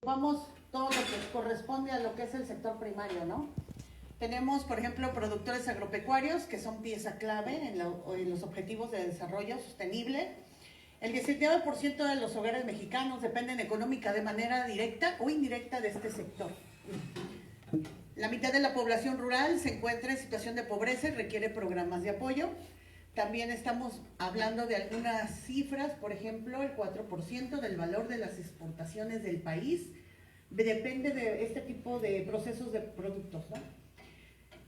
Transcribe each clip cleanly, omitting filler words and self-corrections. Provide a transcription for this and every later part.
Vamos todo lo que corresponde a lo que es el sector primario, ¿no? Tenemos, por ejemplo, productores agropecuarios, que son pieza clave en los objetivos de desarrollo sostenible. El 19% de los hogares mexicanos dependen económica de manera directa o indirecta de este sector. La mitad de la población rural se encuentra en situación de pobreza y requiere programas de apoyo. También estamos hablando de algunas cifras, por ejemplo, el 4% del valor de las exportaciones del país depende de este tipo de procesos de productos, ¿no?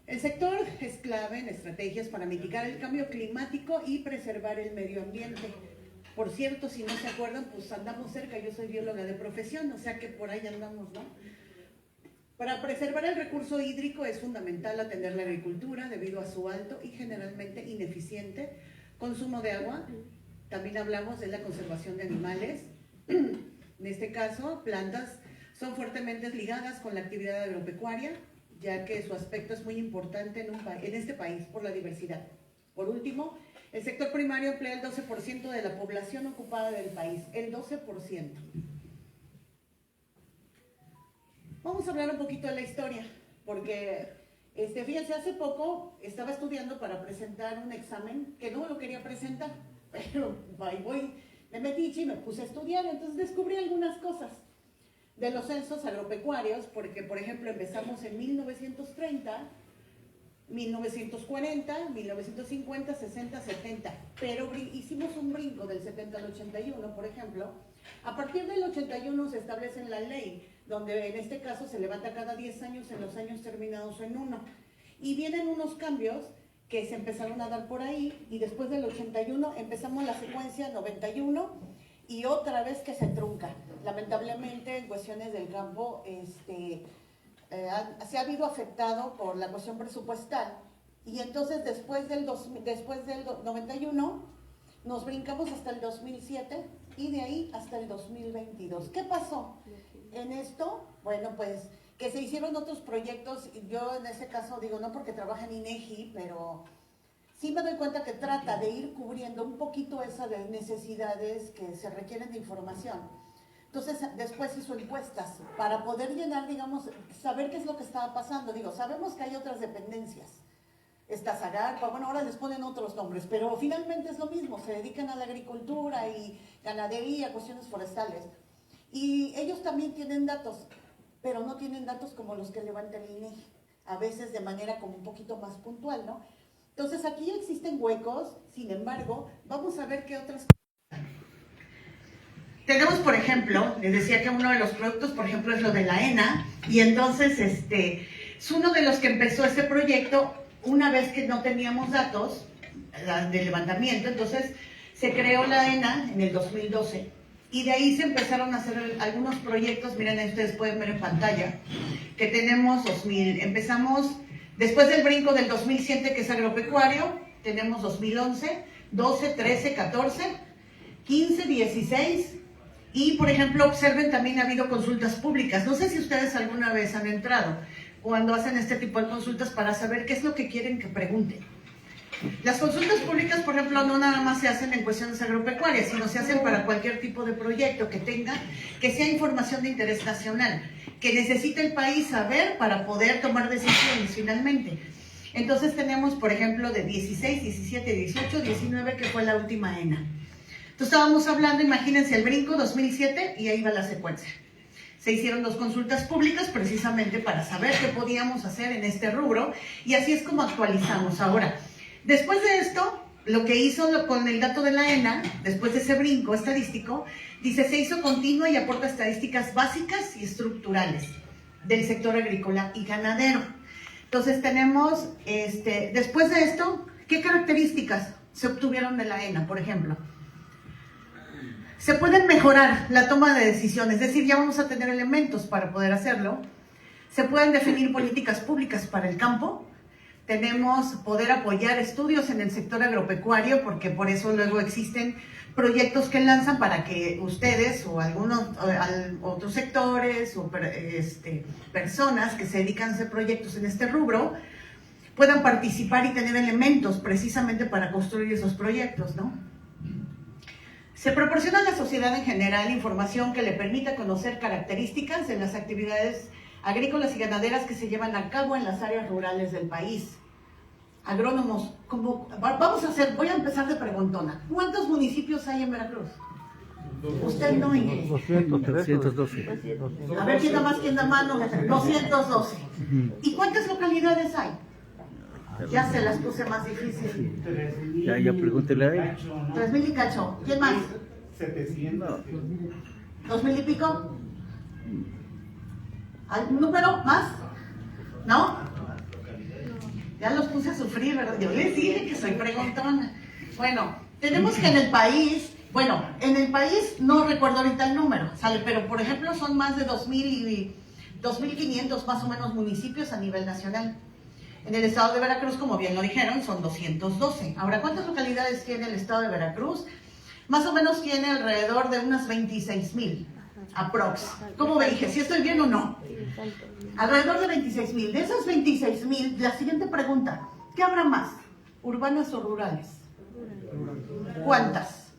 El sector es clave en estrategias para mitigar el cambio climático y preservar el medio ambiente. Por cierto, si no se acuerdan, pues andamos cerca, yo soy bióloga de profesión, o sea que por ahí andamos, ¿no? Para preservar el recurso hídrico es fundamental atender la agricultura debido a su alto y generalmente ineficiente consumo de agua. También hablamos de la conservación de animales. En este caso, plantas son fuertemente ligadas con la actividad agropecuaria, ya que su aspecto es muy importante en este país por la diversidad. Por último, el sector primario emplea el 12% de la población ocupada del país, el 12%. Vamos a hablar un poquito de la historia, porque fíjense, hace poco estaba estudiando para presentar un examen que no lo quería presentar, pero voy de metiche y me puse a estudiar, entonces descubrí algunas cosas de los censos agropecuarios, porque por ejemplo empezamos en 1930, 1940, 1950, 60, 70, pero hicimos un brinco del 70 al 81, por ejemplo. A partir del 81 se establece en la ley, donde en este caso se levanta cada 10 años en los años terminados en 1. Y vienen unos cambios que se empezaron a dar por ahí, y después del 81 empezamos la secuencia 91, y otra vez que se trunca. Lamentablemente en cuestiones del campo, se ha habido afectado por la cuestión presupuestal, y entonces después del 91 nos brincamos hasta el 2007 y de ahí hasta el 2022. ¿Qué pasó en esto? Bueno, pues que se hicieron otros proyectos. Yo en ese caso digo, no porque trabaja en INEGI, pero sí me doy cuenta que trata de ir cubriendo un poquito esas necesidades que se requieren de información. Entonces, después hizo encuestas para poder llenar, digamos, saber qué es lo que estaba pasando. Digo, sabemos que hay otras dependencias. Está Zagarpa, bueno, ahora les ponen otros nombres, pero finalmente es lo mismo, se dedican a la agricultura y ganadería, cuestiones forestales. Y ellos también tienen datos, pero no tienen datos como los que levanta el INEGI, a veces de manera como un poquito más puntual, ¿no? Entonces, aquí existen huecos, sin embargo, vamos a ver qué otras. Tenemos, por ejemplo, les decía que uno de los productos, por ejemplo, es lo de la ENA, y entonces es uno de los que empezó este proyecto una vez que no teníamos datos de levantamiento. Entonces se creó la ENA en el 2012, y de ahí se empezaron a hacer algunos proyectos. Miren, ustedes pueden ver en pantalla que tenemos 2000, empezamos después del brinco del 2007, que es agropecuario, tenemos 2011, 12, 13, 14, 15, 16, y por ejemplo, observen, también ha habido consultas públicas. No sé si ustedes alguna vez han entrado cuando hacen este tipo de consultas para saber qué es lo que quieren que pregunten. Las consultas públicas, por ejemplo, no nada más se hacen en cuestiones agropecuarias, sino se hacen para cualquier tipo de proyecto que tenga, que sea información de interés nacional, que necesite el país saber para poder tomar decisiones finalmente. Entonces tenemos, por ejemplo, de 16, 17, 18, 19, que fue la última ENA. Entonces estábamos hablando, imagínense, el brinco 2007, y ahí va la secuencia. Se hicieron 2 consultas públicas precisamente para saber qué podíamos hacer en este rubro, y así es como actualizamos. Ahora, después de esto, lo que hizo con el dato de la ENA, después de ese brinco estadístico, dice, se hizo continua y aporta estadísticas básicas y estructurales del sector agrícola y ganadero. Entonces tenemos, después de esto, ¿qué características se obtuvieron de la ENA, por ejemplo? Se pueden mejorar la toma de decisiones, es decir, ya vamos a tener elementos para poder hacerlo. Se pueden definir políticas públicas para el campo. Tenemos poder apoyar estudios en el sector agropecuario, porque por eso luego existen proyectos que lanzan para que ustedes o algunos otros sectores o personas que se dedican a hacer proyectos en este rubro puedan participar y tener elementos precisamente para construir esos proyectos, ¿no? Se proporciona a la sociedad en general información que le permita conocer características de las actividades agrícolas y ganaderas que se llevan a cabo en las áreas rurales del país. Agrónomos, voy a empezar de preguntona. ¿Cuántos municipios hay en Veracruz? Usted no, Inge. 212. A ver quién da más, quién da mano. 212. ¿Y cuántas localidades hay? Ya se las puse más difícil. Ya pregúntele a él. 3,000 y cacho. ¿Quién más? 700. 2,000 y pico. ¿Algún número más? ¿No? Ya los puse a sufrir, ¿verdad? Yo les dije que soy preguntona. Bueno, tenemos que en el país no recuerdo ahorita el número, ¿sale? Pero por ejemplo son más de 2,000 y 2,500 más o menos municipios a nivel nacional. En el estado de Veracruz, como bien lo dijeron, son 212. Ahora, ¿cuántas localidades tiene el estado de Veracruz? Más o menos tiene alrededor de unas 26,000, aprox. ¿Cómo me dije? ¿Si estoy bien o no? Alrededor de 26,000. De esas 26,000, la siguiente pregunta, ¿qué habrá más? ¿Urbanas o rurales? ¿Cuántas?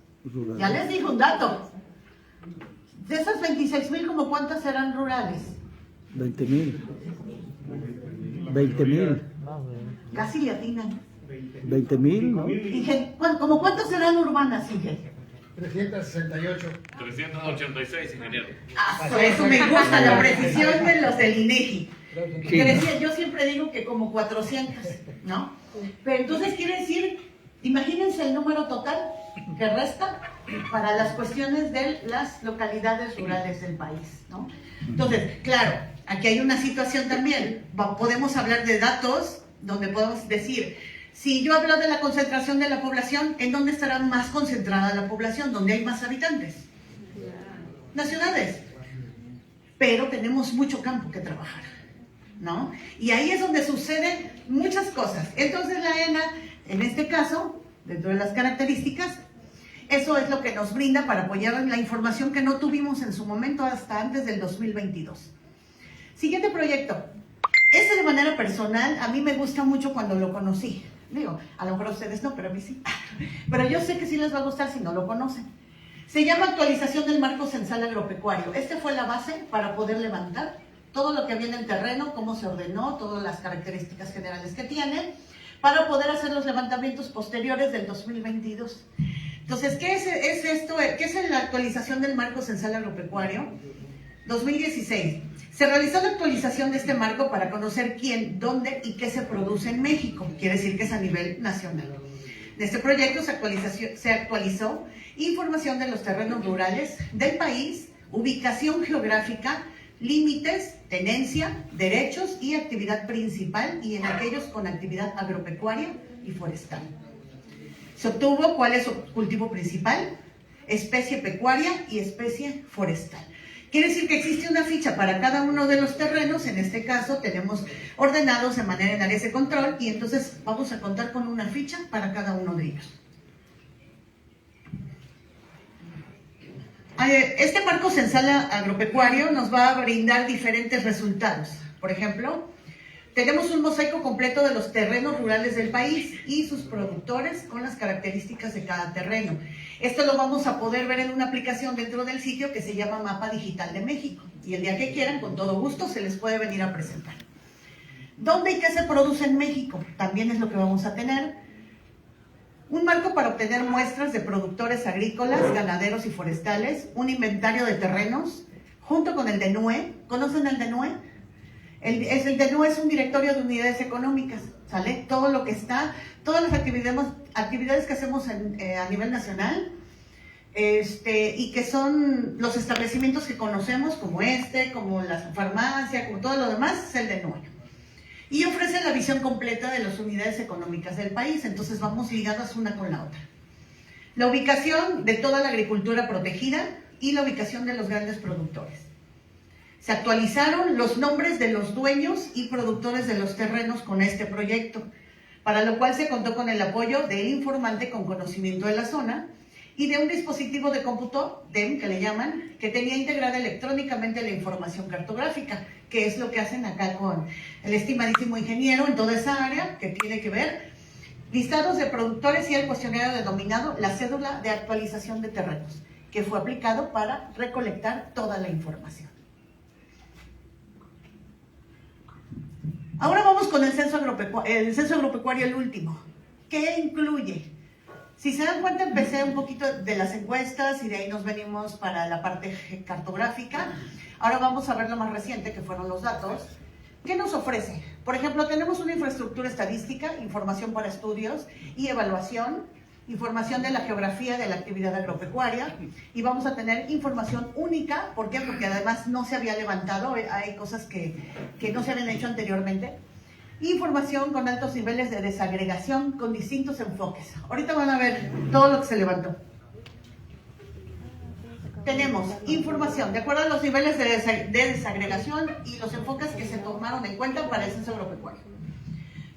Ya les dije un dato. De esas 26,000, ¿como cuántas serán rurales? 20,000. 20,000. Casi le atinan. 20,000, ¿no? Inge, ¿cómo cuántas serán urbanas, Inge? 368. 386, ingeniero. Por eso me gusta la precisión de los del INEGI. Sí. Yo siempre digo que como 400, ¿no? Pero entonces quiere decir, imagínense el número total que resta para las cuestiones de las localidades rurales del país, ¿no? Entonces, claro, aquí hay una situación también. Podemos hablar de datos donde podemos decir, si yo hablo de la concentración de la población, ¿en dónde estará más concentrada la población? ¿Dónde hay más habitantes? Las ciudades. Pero tenemos mucho campo que trabajar, ¿no? Y ahí es donde suceden muchas cosas. Entonces la ENA, en este caso, dentro de las características, eso es lo que nos brinda para apoyar en la información que no tuvimos en su momento hasta antes del 2022. Siguiente proyecto. Este de manera personal, a mí me gusta mucho cuando lo conocí. Digo, a lo mejor a ustedes no, pero a mí sí. Pero yo sé que sí les va a gustar si no lo conocen. Se llama actualización del marco censal agropecuario. Este fue la base para poder levantar todo lo que había en el terreno, cómo se ordenó, todas las características generales que tiene, para poder hacer los levantamientos posteriores del 2022. Entonces, ¿qué es esto? ¿Qué es la actualización del marco censal agropecuario? 2016. Se realizó la actualización de este marco para conocer quién, dónde y qué se produce en México. Quiere decir que es a nivel nacional. En este proyecto se actualizó información de los terrenos rurales del país, ubicación geográfica, límites, tenencia, derechos y actividad principal, y en aquellos con actividad agropecuaria y forestal. Se obtuvo cuál es su cultivo principal, especie pecuaria y especie forestal. Quiere decir que existe una ficha para cada uno de los terrenos. En este caso tenemos ordenados de manera en áreas de control, y entonces vamos a contar con una ficha para cada uno de ellos. Este marco censal agropecuario nos va a brindar diferentes resultados. Por ejemplo, tenemos un mosaico completo de los terrenos rurales del país y sus productores con las características de cada terreno. Esto lo vamos a poder ver en una aplicación dentro del sitio que se llama Mapa Digital de México. Y el día que quieran, con todo gusto, se les puede venir a presentar. ¿Dónde y qué se produce en México? También es lo que vamos a tener. Un marco para obtener muestras de productores agrícolas, ganaderos y forestales, un inventario de terrenos, junto con el DENUE. ¿Conocen el DENUE? El DENUE es un directorio de unidades económicas, ¿sale? Todo lo que está, todas las actividades que hacemos a nivel nacional, y que son los establecimientos que conocemos, como como la farmacia, como todo lo demás, es el DENUE. Y ofrece la visión completa de las unidades económicas del país, entonces vamos ligadas una con la otra. La ubicación de toda la agricultura protegida y la ubicación de los grandes productores. Se actualizaron los nombres de los dueños y productores de los terrenos con este proyecto, para lo cual se contó con el apoyo del informante con conocimiento de la zona y de un dispositivo de cómputo, DEM, que le llaman, que tenía integrada electrónicamente la información cartográfica, que es lo que hacen acá con el estimadísimo ingeniero en toda esa área que tiene que ver listados de productores y el cuestionario denominado la cédula de actualización de terrenos, que fue aplicado para recolectar toda la información. Ahora vamos con el censo agropecuario, el último. ¿Qué incluye? Si se dan cuenta, empecé un poquito de las encuestas y de ahí nos venimos para la parte cartográfica. Ahora vamos a ver lo más reciente, que fueron los datos. ¿Qué nos ofrece? Por ejemplo, tenemos una infraestructura estadística, información para estudios y evaluación, información de la geografía de la actividad agropecuaria, y vamos a tener información única. ¿Por qué? Porque además no se había levantado, hay cosas que no se habían hecho anteriormente. Información con altos niveles de desagregación con distintos enfoques. Ahorita van a ver todo lo que se levantó. Tenemos información de acuerdo a los niveles de desagregación y los enfoques que se tomaron en cuenta para el censo agropecuario.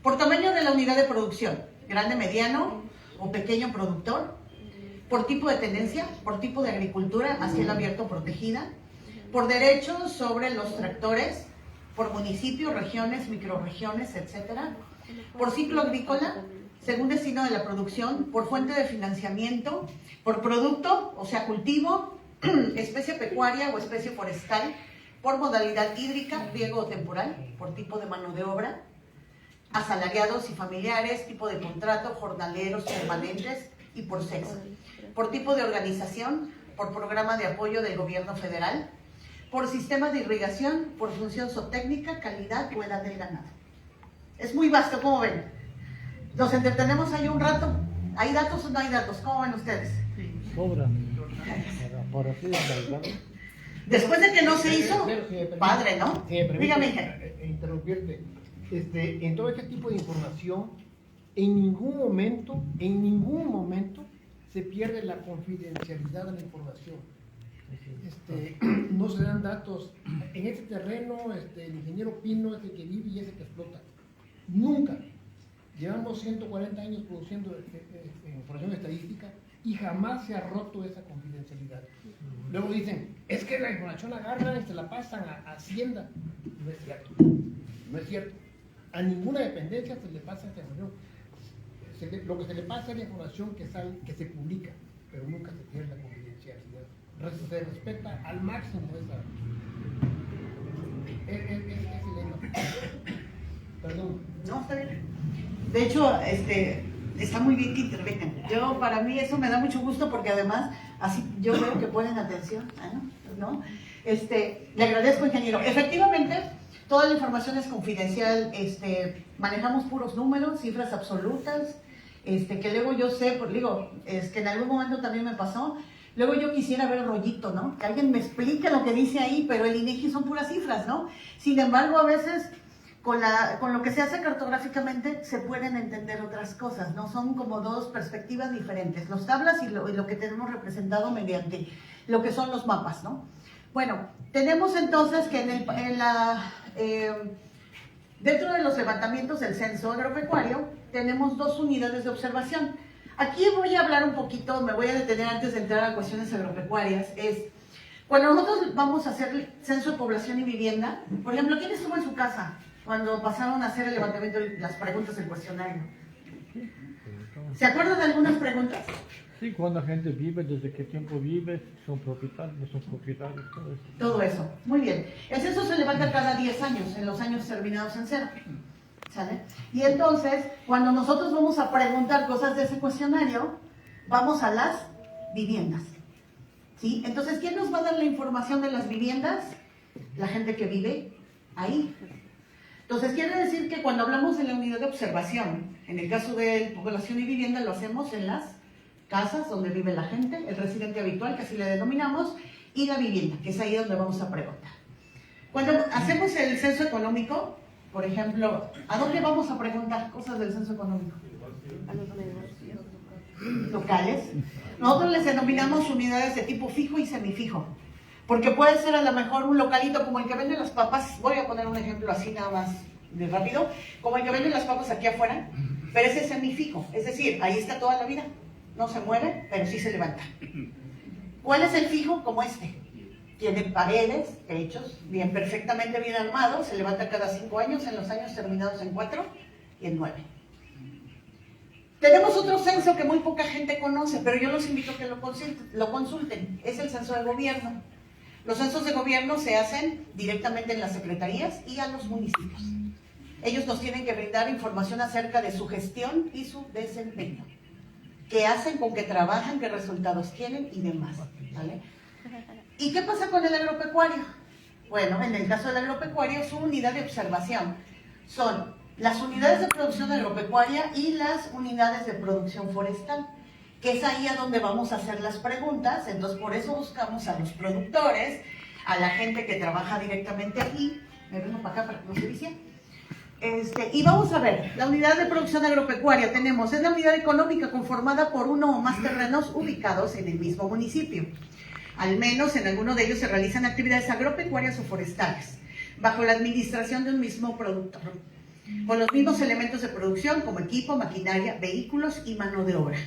Por tamaño de la unidad de producción, grande, mediano o pequeño productor, por tipo de tenencia, por tipo de agricultura a cielo abierto protegida, por derechos sobre los tractores, por municipio, regiones, microrregiones, etcétera, por ciclo agrícola, según destino de la producción, por fuente de financiamiento, por producto, o sea, cultivo, especie pecuaria o especie forestal, por modalidad hídrica, riego o temporal, por tipo de mano de obra, asalariados y familiares, tipo de contrato, jornaleros permanentes y por sexo, por tipo de organización, por programa de apoyo del gobierno federal, por sistemas de irrigación, por función zootécnica, calidad o edad del ganado. Es muy vasto, ¿cómo ven? Nos entretenemos ahí un rato. ¿Hay datos o no hay datos? ¿Cómo ven ustedes? Sobra. Para así Después de que no se hizo, Pero, si me permite, padre, ¿no? si me permite, Dígame, Inge. interrumpirte. En todo este tipo de información, en ningún momento se pierde la confidencialidad de la información. No se dan datos. En este terreno, el ingeniero Pino es el que vive y es el que explota. Nunca. Llevamos 140 años produciendo información estadística y jamás se ha roto esa confidencialidad. Luego dicen, es que la información agarran y se la pasan a Hacienda. No es cierto. No es cierto. A ninguna dependencia se le pasa esa información. Lo que se le pasa es la información que se publica, pero nunca se pierde la confidencialidad. Se respeta al máximo esa. Es lema. Perdón. No, está bien. De hecho, está muy bien que intervengan. Para mí eso me da mucho gusto porque además así yo veo que ponen atención, ¿no? Le agradezco, ingeniero. Efectivamente, toda la información es confidencial. Manejamos puros números, cifras absolutas, que luego yo sé, que en algún momento también me pasó. Luego yo quisiera ver el rollito, ¿no? Que alguien me explique lo que dice ahí, pero el INEGI son puras cifras, ¿no? Sin embargo, a veces con lo que se hace cartográficamente se pueden entender otras cosas, ¿no? Son como dos perspectivas diferentes, los tablas y lo que tenemos representado mediante lo que son los mapas, ¿no? Bueno, tenemos entonces que dentro de los levantamientos del censo agropecuario tenemos dos unidades de observación. Aquí voy a hablar un poquito, me voy a detener antes de entrar a cuestiones agropecuarias. Cuando nosotros vamos a hacer el censo de población y vivienda, por ejemplo, ¿quién estuvo en su casa cuando pasaron a hacer el levantamiento de las preguntas del cuestionario? ¿Se acuerdan de algunas preguntas? Sí, cuánta gente vive, desde qué tiempo vive, son propietarios, no son propietarios, todo eso. Todo eso, muy bien. El censo se levanta cada 10 años, en los años terminados en cero. ¿Sale? Y entonces, cuando nosotros vamos a preguntar cosas de ese cuestionario, vamos a las viviendas. ¿Sí? Entonces, ¿quién nos va a dar la información de las viviendas? La gente que vive ahí. Entonces, quiere decir que cuando hablamos de la unidad de observación, en el caso de población y vivienda, lo hacemos en las casas donde vive la gente, el residente habitual, que así le denominamos, y la vivienda, que es ahí donde vamos a preguntar. Cuando hacemos el censo económico, por ejemplo, ¿a dónde vamos a preguntar cosas del censo económico? A los negocios locales. Nosotros les denominamos unidades de tipo fijo y semifijo, porque puede ser a lo mejor un localito como el que vende las papas. Voy a poner un ejemplo así nada más de rápido, como el que vende las papas aquí afuera, pero ese es semifijo, es decir, ahí está toda la vida, no se mueve, pero sí se levanta. ¿Cuál es el fijo? Como tiene paredes, techos, perfectamente bien armados, se levanta cada 5 años, en los años terminados en 4 y en 9. Tenemos otro censo que muy poca gente conoce, pero yo los invito a que lo consulten. Es el censo de gobierno. Los censos de gobierno se hacen directamente en las secretarías y a los municipios. Ellos nos tienen que brindar información acerca de su gestión y su desempeño. Qué hacen, con qué trabajan, qué resultados tienen y demás. ¿Vale? ¿Y qué pasa con el agropecuario? Bueno, en el caso del agropecuario, su unidad de observación son las unidades de producción agropecuaria y las unidades de producción forestal, que es ahí a donde vamos a hacer las preguntas. Entonces, por eso buscamos a los productores, a la gente que trabaja directamente aquí. Me vengo para acá para que no se vicie. Y vamos a ver, la unidad de producción agropecuaria es la unidad económica conformada por uno o más terrenos ubicados en el mismo municipio. Al menos en alguno de ellos se realizan actividades agropecuarias o forestales, bajo la administración de un mismo productor, con los mismos elementos de producción como equipo, maquinaria, vehículos y mano de obra.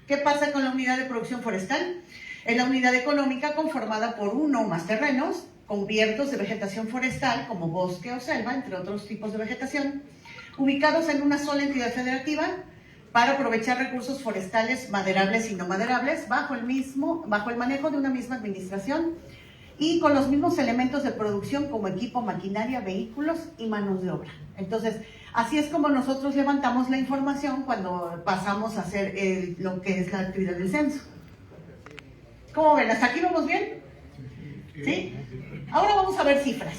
¿Qué pasa con la unidad de producción forestal? Es la unidad económica conformada por uno o más terrenos, cubiertos de vegetación forestal como bosque o selva, entre otros tipos de vegetación, ubicados en una sola entidad federativa para aprovechar recursos forestales maderables y no maderables bajo el manejo de una misma administración y con los mismos elementos de producción como equipo, maquinaria, vehículos y manos de obra. Entonces, así es como nosotros levantamos la información cuando pasamos a hacer lo que es la actividad del censo. ¿Cómo ven? ¿Hasta aquí vamos bien? ¿Sí? Ahora vamos a ver cifras.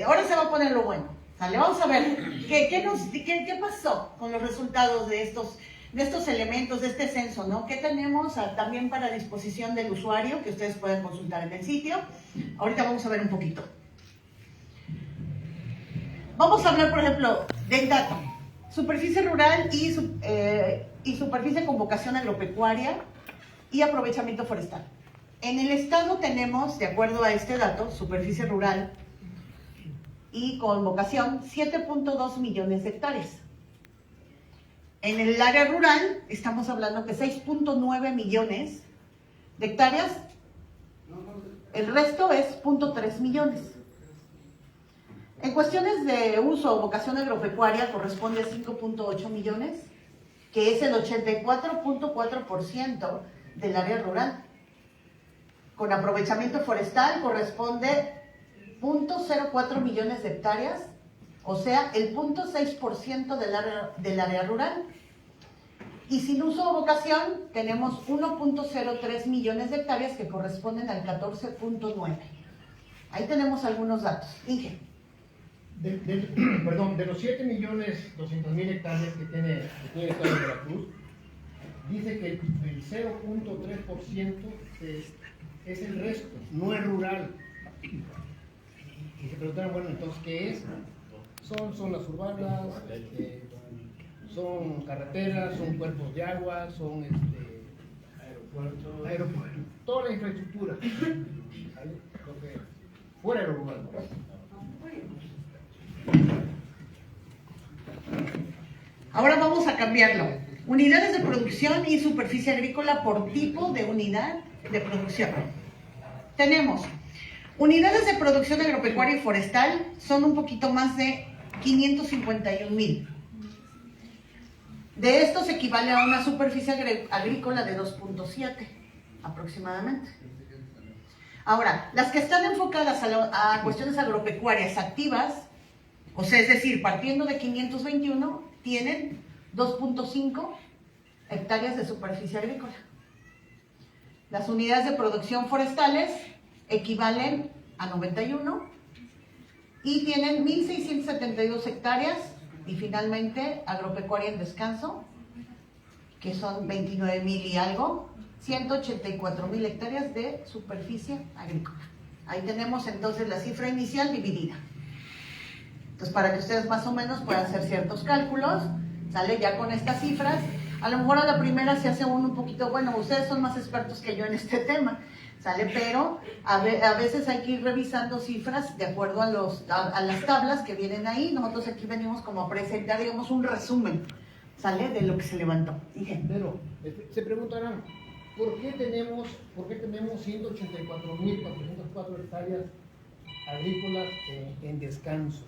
Ahora se va a poner lo bueno. ¿Sale? Vamos a ver qué pasó con los resultados de estos elementos, de este censo, ¿no? ¿Qué tenemos también para disposición del usuario que ustedes pueden consultar en el sitio? Ahorita vamos a ver un poquito. Vamos a hablar, por ejemplo, del dato. Superficie rural y superficie con vocación agropecuaria y aprovechamiento forestal. En el estado tenemos, de acuerdo a este dato, superficie rural y con vocación, 7.2 millones de hectáreas. En el área rural estamos hablando que 6.9 millones de hectáreas, el resto es 0.3 millones. En cuestiones de uso o vocación agropecuaria corresponde a 5.8 millones, que es el 84.4% del área rural. Con aprovechamiento forestal corresponde 0.04 millones de hectáreas, o sea, el 0.6% del área rural. Y sin uso o vocación tenemos 1.03 millones de hectáreas que corresponden al 14.9. Ahí tenemos algunos datos. Inge. De los 7.200.000 hectáreas que tiene el estado de Veracruz, dice que el 0.3% es el resto, no es rural. Y se preguntaron, bueno, entonces, ¿qué es? Son las urbanas, son carreteras, son cuerpos de agua, son aeropuertos, toda la infraestructura, ¿vale? Fuera de lo urbano. Ahora vamos a cambiarlo. Unidades de producción y superficie agrícola por tipo de unidad de producción. Tenemos unidades de producción agropecuaria y forestal, son un poquito más de 551,000. De estos equivale a una superficie agrícola de 2.7 aproximadamente. Ahora, las que están enfocadas a cuestiones agropecuarias activas, o sea, es decir, partiendo de 521, tienen 2.5 hectáreas de superficie agrícola. Las unidades de producción forestales equivalen a 91 y tienen 1.672 hectáreas, y finalmente agropecuaria en descanso, que son 29,000 y algo, 184,000 hectáreas de superficie agrícola. Ahí tenemos entonces la cifra inicial dividida. Entonces, para que ustedes más o menos puedan hacer ciertos cálculos, sale ya con estas cifras. A lo mejor a la primera se hace uno un poquito, bueno, ustedes son más expertos que yo en este tema, ¿sale? Pero a veces hay que ir revisando cifras de acuerdo a las tablas que vienen ahí. Nosotros aquí venimos como a presentar, digamos, un resumen, ¿sale? De lo que se levantó. Dije. Pero se preguntarán, ¿por qué tenemos 184,404 hectáreas agrícolas en descanso?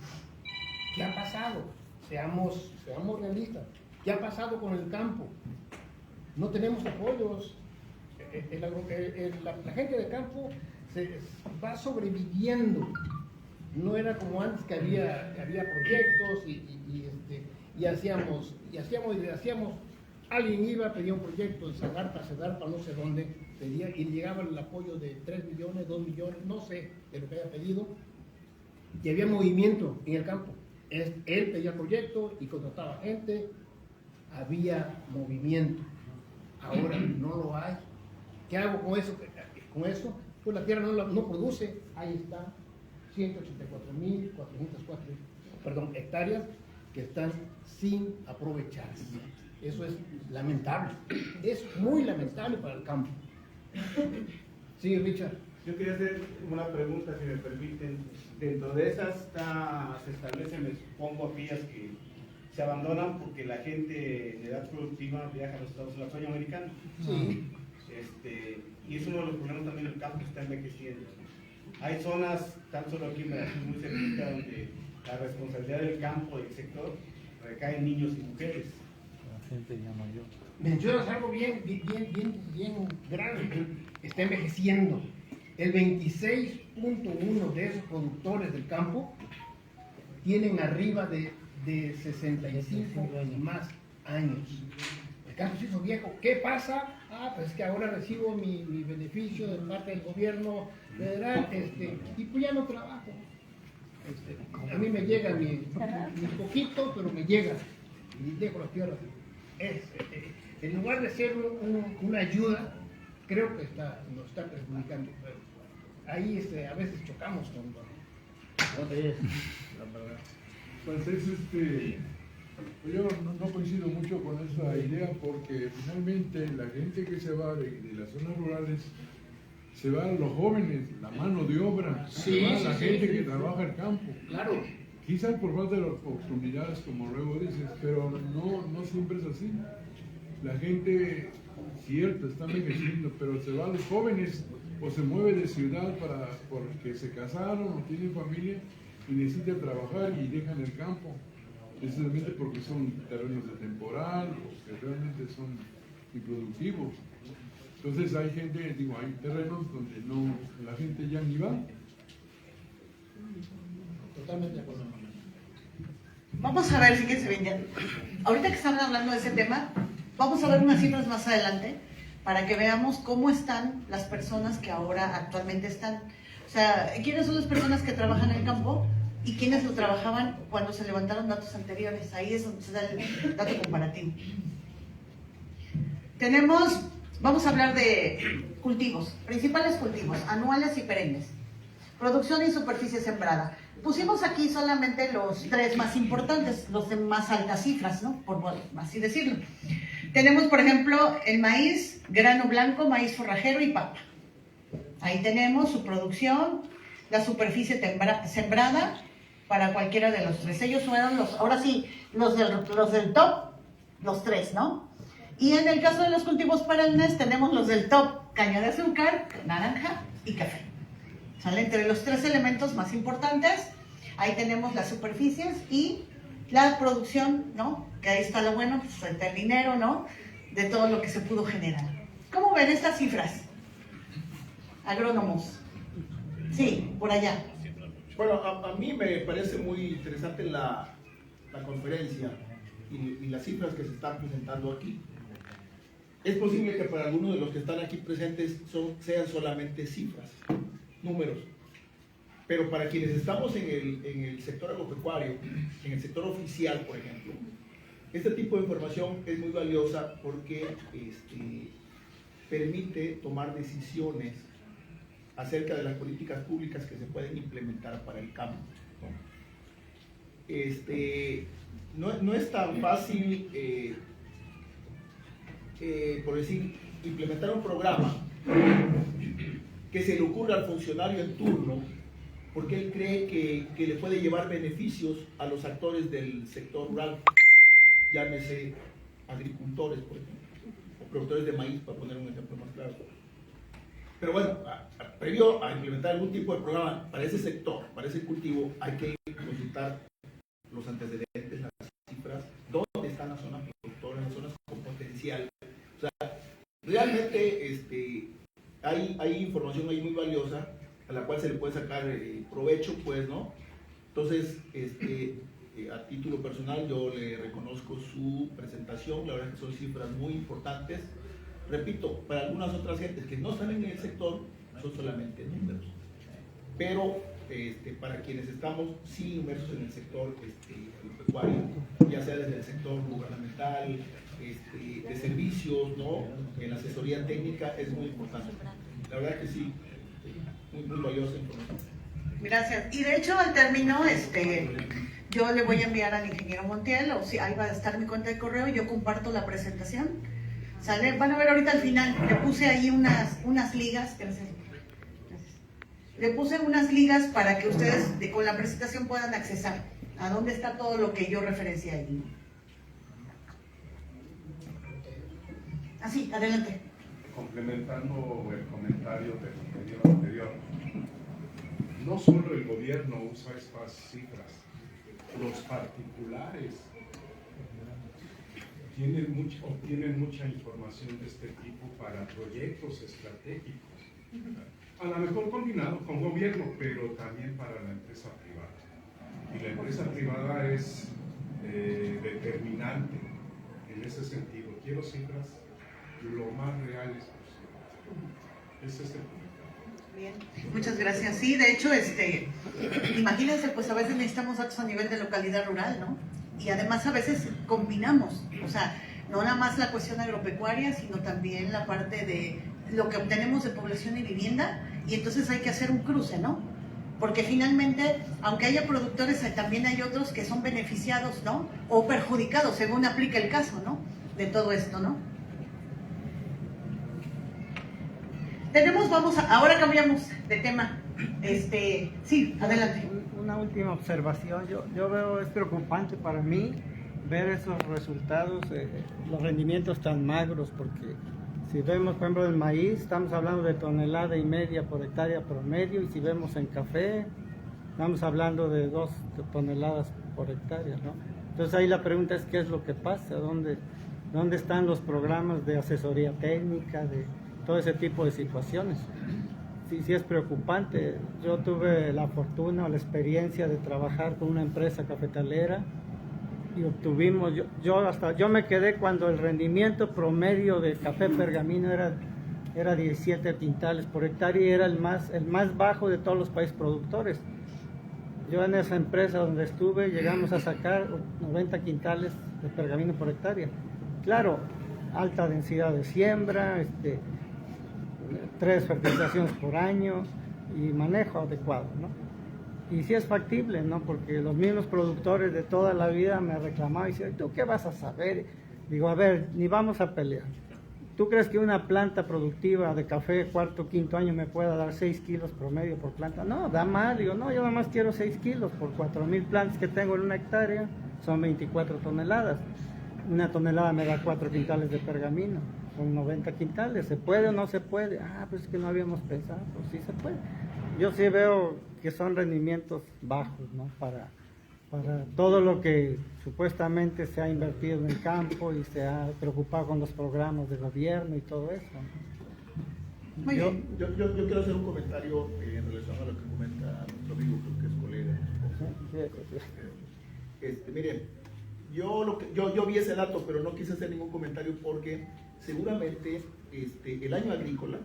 ¿Qué ha pasado? Seamos realistas. ¿Qué ha pasado con el campo? No tenemos apoyos. La gente de campo se va sobreviviendo. No era como antes que había proyectos y hacíamos, alguien iba, pedía un proyecto de Zagarpa, no sé dónde, pedía, y llegaba el apoyo de 3 millones, 2 millones, no sé de lo que haya pedido, y había movimiento en el campo. Él pedía el proyecto y contrataba gente, había movimiento. Ahora no lo hay. ¿Qué hago con eso? Pues la tierra no produce, ahí está, 184.404 hectáreas que están sin aprovecharse. Eso es lamentable, es muy lamentable para el campo. Sí, Richard. Yo quería hacer una pregunta, si me permiten. Dentro de esas se establecen, me supongo, aquellas que se abandonan porque la gente en edad productiva viaja a los Estados Unidos, al sueño americano. Sí. Y es uno de los problemas también del campo que está envejeciendo. Hay zonas, tan solo aquí en Veracruz, muy cerquita, donde la responsabilidad del campo, del sector, recae en niños y mujeres. La gente ya mayor. Mencionas algo bien grande. Está envejeciendo. El 26.1 de esos productores del campo tienen arriba de 65 y más años. El campo se hizo viejo. ¿Qué pasa? Pues es que ahora recibo mi beneficio de parte del gobierno federal y pues ya no trabajo. A mí me llega mi poquito, pero me llega y dejo la tierra. En lugar de ser una ayuda, creo que nos está perjudicando. Ahí a veces chocamos con la verdad. Pues yo no coincido mucho con esa idea porque finalmente la gente que se va de las zonas rurales se va a los jóvenes, la mano de obra, se va a la gente que trabaja el campo. Claro. Quizás por falta de oportunidades, como luego dices, pero no siempre es así. La gente, cierto, está envejeciendo, pero se va a los jóvenes o se mueve de ciudad porque se casaron o tienen familia y necesitan trabajar y dejan el campo, precisamente porque son terrenos de temporal o que realmente son improductivos. Entonces hay hay terrenos donde la gente ya ni va. Totalmente de acuerdo. Vamos a ver, fíjense bien, ya. Ahorita que estamos hablando de ese tema, vamos a ver unas cifras más adelante para que veamos cómo están las personas que ahora actualmente están. O sea, quiénes son las personas que trabajan en el campo y quiénes lo trabajaban cuando se levantaron datos anteriores. Ahí es donde se da el dato comparativo. Vamos a hablar de cultivos, principales cultivos, anuales y perennes. Producción y superficie sembrada. Pusimos aquí solamente los 3 más importantes, los de más altas cifras, ¿no? Por así decirlo. Tenemos, por ejemplo, el maíz, grano blanco, maíz forrajero y papa. Ahí tenemos su producción, la superficie sembrada para cualquiera de los 3. Ellos fueron ahora sí, los del top, los 3, ¿no? Y en el caso de los cultivos perennes tenemos los del top, caña de azúcar, naranja y café. ¿Sale? Entre los 3 elementos más importantes, ahí tenemos las superficies y la producción, ¿no? Que ahí está lo bueno, pues el dinero, ¿no? De todo lo que se pudo generar. ¿Cómo ven estas cifras? Agrónomos. Sí, por allá. Bueno, a mí me parece muy interesante la conferencia y las cifras que se están presentando aquí. Es posible que para algunos de los que están aquí presentes sean solamente cifras, números, pero para quienes estamos en el sector agropecuario, en el sector oficial, por ejemplo, este tipo de información es muy valiosa porque permite tomar decisiones acerca de las políticas públicas que se pueden implementar para el campo, ¿no? No es tan fácil, por decir, implementar un programa que se le ocurra al funcionario en turno porque él cree que le puede llevar beneficios a los actores del sector rural, llámese agricultores, por ejemplo, o productores de maíz, para poner un ejemplo más claro. Pero bueno, previo a implementar algún tipo de programa para ese sector, para ese cultivo, hay que consultar los antecedentes, las cifras, dónde están las zonas productivas. realmente hay información ahí muy valiosa a la cual se le puede sacar provecho, pues, ¿no? Entonces, a título personal yo le reconozco su presentación, la verdad es que son cifras muy importantes. Repito, para algunas otras gentes que no están en el sector, son solamente números. Pero para quienes estamos sí inmersos en el sector agropecuario, ya sea desde el sector gubernamental, de servicios, ¿no? En la asesoría técnica es muy importante. La verdad que sí, muy valiosa información. Gracias. Y de hecho, al término, yo le voy a enviar al ingeniero Montiel, o si ahí va a estar mi cuenta de correo, yo comparto la presentación. ¿Sale? Van a ver ahorita al final, le puse ahí unas ligas, gracias. Le puse unas ligas para que ustedes con la presentación puedan accesar a dónde está todo lo que yo referencié ahí. Así, adelante. Complementando el comentario del ingeniero anterior, no solo el gobierno usa estas cifras, los particulares obtienen mucha información de este tipo para proyectos estratégicos, a lo mejor combinado con gobierno, pero también para la empresa privada. Y la empresa privada es determinante en ese sentido. Quiero cifras lo más reales posible. Ese es el punto. Bien, muchas gracias. Sí, de hecho, imagínense, pues a veces necesitamos datos a nivel de localidad rural, ¿no? Y además a veces combinamos, o sea, no nada más la cuestión agropecuaria, sino también la parte de lo que obtenemos de población y vivienda, y entonces hay que hacer un cruce, ¿no? Porque finalmente, aunque haya productores, también hay otros que son beneficiados, ¿no? O perjudicados, según aplica el caso, ¿no? De todo esto, ¿no? Ahora cambiamos de tema. Sí, adelante. Una última observación. Yo veo, es preocupante para mí ver esos resultados, los rendimientos tan magros, porque si vemos, por ejemplo, el maíz, estamos hablando de 1,5 toneladas por hectárea promedio, y si vemos en café, estamos hablando de 2 toneladas por hectárea, ¿no? Entonces ahí la pregunta es, ¿qué es lo que pasa? ¿Dónde están los programas de asesoría técnica, de todo ese tipo de situaciones? Sí es preocupante. Yo tuve la fortuna o la experiencia de trabajar con una empresa cafetalera y obtuvimos, yo me quedé cuando el rendimiento promedio de café pergamino era 17 quintales por hectárea, y era el más bajo de todos los países productores. Yo en esa empresa donde estuve llegamos a sacar 90 quintales de pergamino por hectárea. Claro, alta densidad de siembra, 3 fertilizaciones por año y manejo adecuado, ¿no? Y sí es factible, ¿no? Porque los mismos productores de toda la vida me reclamaban y decían, ¿tú qué vas a saber? Digo, a ver, ni vamos a pelear. ¿Tú crees que una planta productiva de café 4º, 5º año me pueda dar 6 kilos promedio por planta? No, da más. Digo, no, yo nada más quiero 6 kilos por 4,000 plantas que tengo en una hectárea, son 24 toneladas. Una tonelada me da 4 quintales de pergamino, son 90 quintales. ¿Se puede o no se puede? Ah, pues es que no habíamos pensado, pues sí se puede. Yo sí veo que son rendimientos bajos, ¿no? Para todo lo que supuestamente se ha invertido en el campo y se ha preocupado con los programas de gobierno y todo eso. Yo quiero hacer un comentario en relación a lo que comenta nuestro amigo, creo que es colega. Miren, yo vi ese dato, pero no quise hacer ningún comentario porque seguramente el año agrícola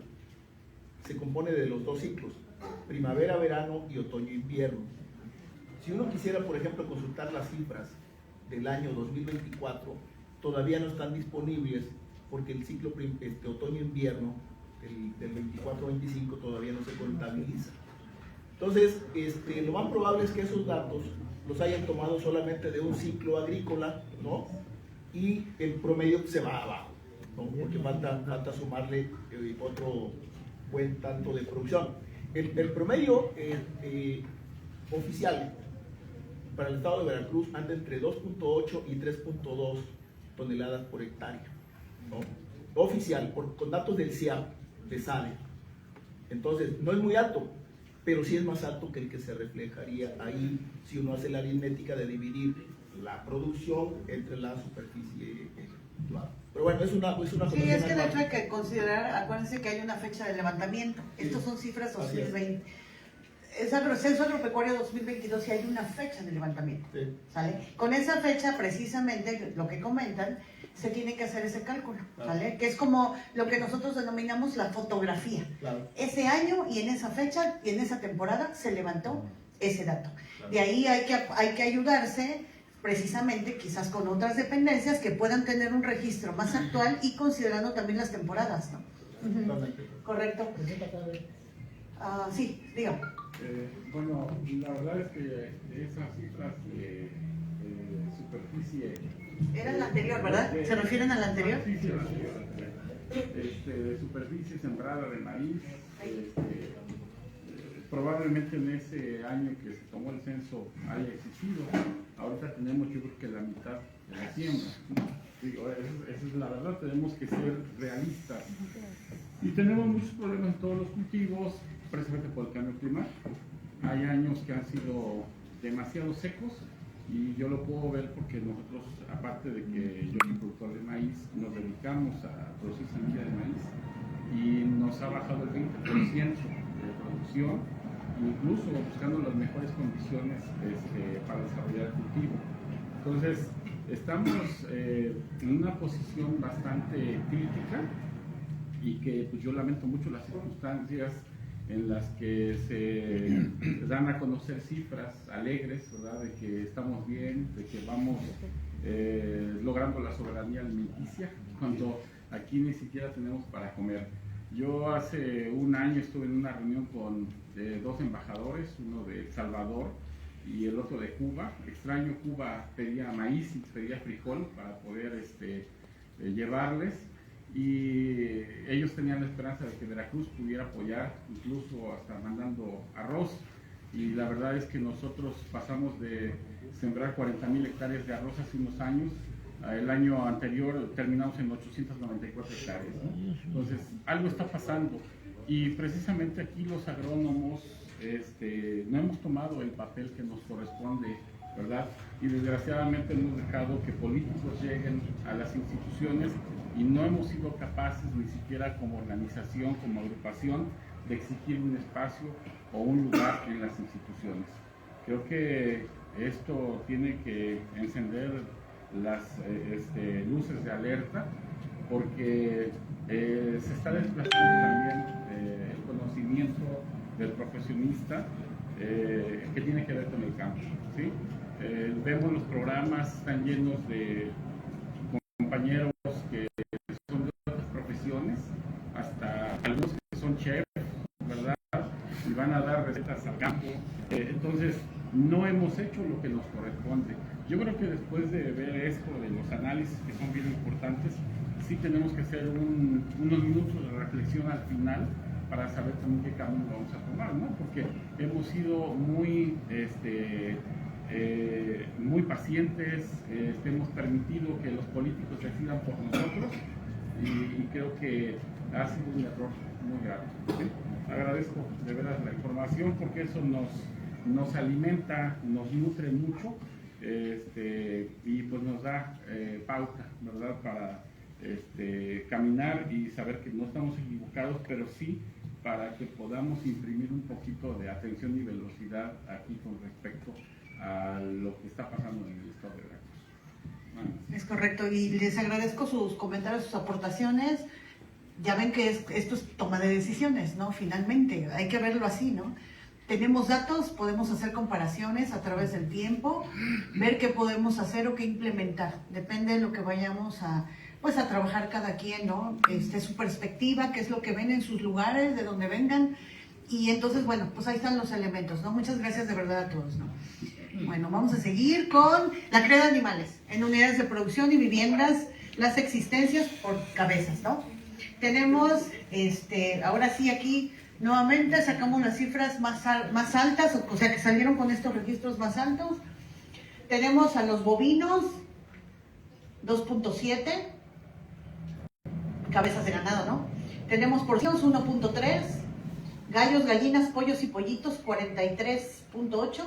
se compone de los 2 ciclos, primavera, verano y otoño, invierno. Si uno quisiera, por ejemplo, consultar las cifras del año 2024, todavía no están disponibles porque el ciclo otoño-invierno del 24-25 todavía no se contabiliza. Entonces, lo más probable es que esos datos los hayan tomado solamente de un ciclo agrícola, ¿no? Y el promedio se va abajo, ¿no? Porque falta sumarle otro buen tanto de producción. El promedio oficial para el estado de Veracruz anda entre 2.8 y 3.2 toneladas por hectárea, ¿no? Oficial, con datos del CIAP, de SADE. Entonces, no es muy alto, pero sí es más alto que el que se reflejaría ahí si uno hace la aritmética de dividir la producción entre la superficie Claro. Pero bueno, es una Sí, es condición que de anual. hecho hay que considerar, acuérdense que hay una fecha de levantamiento. Estos son cifras Así es. 2020. Es Censo Agropecuario 2022 y hay una fecha de levantamiento. Sí. ¿Sale? Con esa fecha, precisamente, lo que comentan, se tiene que hacer ese cálculo, ¿vale? Que es como lo que nosotros denominamos la fotografía. Claro. Ese año y en esa fecha y en esa temporada se levantó ese dato. De ahí hay que ayudarse precisamente quizás con otras dependencias que puedan tener un registro más actual y considerando también las temporadas, ¿no? Ujú. Totalmente. Correcto. Presenta acá, a ver. Sí, dígame. Bueno, la verdad es que esas cifras de superficie... Era la anterior, ¿verdad? ¿Se refieren a la anterior? Sí, sí, la anterior. De superficie sembrada de maíz, probablemente en ese año que se tomó el censo haya existido. Ahorita tenemos, yo creo que la mitad de la siembra, ¿no? Digo, esa es la verdad, tenemos que ser realistas. Y tenemos muchos problemas en todos los cultivos, precisamente por el cambio climático. Hay años que han sido demasiado secos y yo lo puedo ver porque nosotros, aparte de que yo soy productor de maíz, nos dedicamos a producir semilla de maíz y nos ha bajado el 20% de producción, incluso buscando las mejores condiciones para desarrollar el cultivo. Entonces, estamos en una posición bastante crítica y que pues, yo lamento mucho las circunstancias en las que se dan a conocer cifras alegres, ¿verdad? De que estamos bien, de que vamos logrando la soberanía alimenticia, cuando aquí ni siquiera tenemos para comer. Yo hace un año estuve en una reunión con dos embajadores, uno de El Salvador y el otro de Cuba. Extraño, Cuba pedía maíz y pedía frijol para poder llevarles. Y ellos tenían la esperanza de que Veracruz pudiera apoyar, incluso hasta mandando arroz. Y la verdad es que nosotros pasamos de sembrar 40,000 hectáreas de arroz hace unos años. El año anterior terminamos en 894 hectáreas, ¿no? Entonces, algo está pasando. Y precisamente aquí los agrónomos no hemos tomado el papel que nos corresponde, ¿verdad? Y desgraciadamente hemos dejado que políticos lleguen a las instituciones y no hemos sido capaces, ni siquiera como organización, como agrupación, de exigir un espacio o un lugar en las instituciones. Creo que esto tiene que encender las luces de alerta, porque se está desplazando también el conocimiento del profesionista que tiene que ver con el campo, ¿sí? Vemos los programas, están llenos de compañeros que son de otras profesiones, hasta algunos que son chefs, ¿verdad? Y van a dar recetas al campo. Entonces, no hemos hecho lo que nos corresponde. Yo creo que después de ver esto, de los análisis que son bien importantes, sí tenemos que hacer unos minutos de reflexión al final para saber también qué camino vamos a tomar, ¿no? Porque hemos sido muy pacientes, hemos permitido que los políticos decidan por nosotros y creo que ha sido un error muy grave, ¿sí? Agradezco de veras la información porque eso nos alimenta, nos nutre mucho y pues nos da pauta, ¿verdad? Para caminar y saber que no estamos equivocados, pero sí para que podamos imprimir un poquito de atención y velocidad aquí con respecto a lo que está pasando en el estado de Veracruz. Es correcto, y les agradezco sus comentarios, sus aportaciones. Ya ven que esto es toma de decisiones, ¿no? Finalmente, hay que verlo así, ¿no? Tenemos datos, podemos hacer comparaciones a través del tiempo, ver qué podemos hacer o qué implementar. Depende de lo que vayamos a trabajar cada quien, ¿no? Su perspectiva, qué es lo que ven en sus lugares, de donde vengan. Y entonces, bueno, pues ahí están los elementos, ¿no? Muchas gracias de verdad a todos, ¿no? Bueno, vamos a seguir con la cría de animales en unidades de producción y viviendas, las existencias por cabezas, ¿no? Tenemos, ahora sí aquí, nuevamente sacamos las cifras más altas, o sea que salieron con estos registros más altos. Tenemos a los bovinos, 2.7 cabezas de ganado, ¿no? Tenemos porcinos, 1.3, gallos, gallinas, pollos y pollitos, 43.8,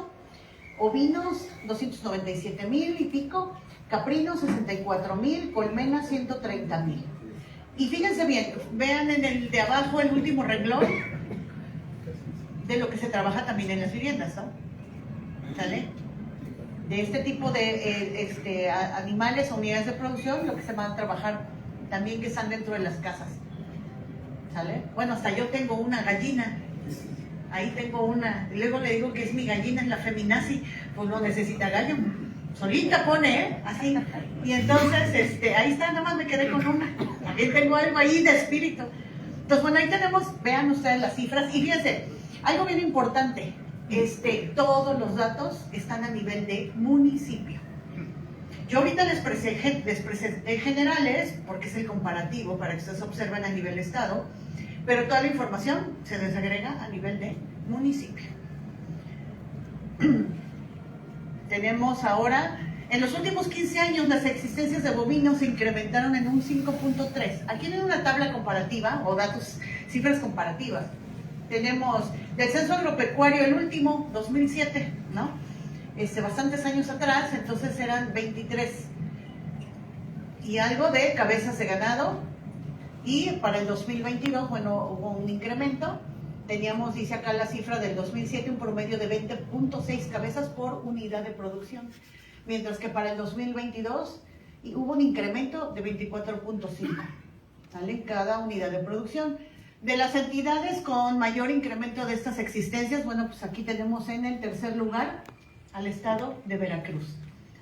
ovinos 297,000 y pico, caprinos 64,000, colmenas 130,000. Y fíjense bien, vean en el de abajo el último renglón de lo que se trabaja también en las viviendas, ¿no? ¿Sale? De este tipo de animales o unidades de producción, lo que se va a trabajar también que están dentro de las casas. ¿Sale? Bueno, hasta yo tengo una gallina. Ahí tengo una. Y luego le digo que es mi gallina, es la feminazi. Pues no necesita gallo. Solita pone, ¿eh? Así. Y entonces, ahí está, nada más me quedé con una. También tengo algo ahí de espíritu. Entonces, bueno, ahí tenemos, vean ustedes las cifras. Y fíjense, algo bien importante. Todos los datos están a nivel de municipio. Yo ahorita les presenté generales, porque es el comparativo, para que ustedes observen a nivel estado, pero toda la información se desagrega a nivel de municipio. Tenemos ahora, en los últimos 15 años, las existencias de bovinos se incrementaron en un 5.3. Aquí viene una tabla comparativa, o datos, cifras comparativas. Tenemos del censo agropecuario, el último, 2007, ¿no? Bastantes años atrás, entonces eran 23 y algo de cabezas de ganado, y para el 2022, bueno, hubo un incremento. Teníamos, dice acá la cifra del 2007, un promedio de 20.6 cabezas por unidad de producción, mientras que para el 2022 hubo un incremento de 24.5, ¿sale? En cada unidad de producción. De las entidades con mayor incremento de estas existencias, bueno, pues aquí tenemos en el tercer lugar al estado de Veracruz.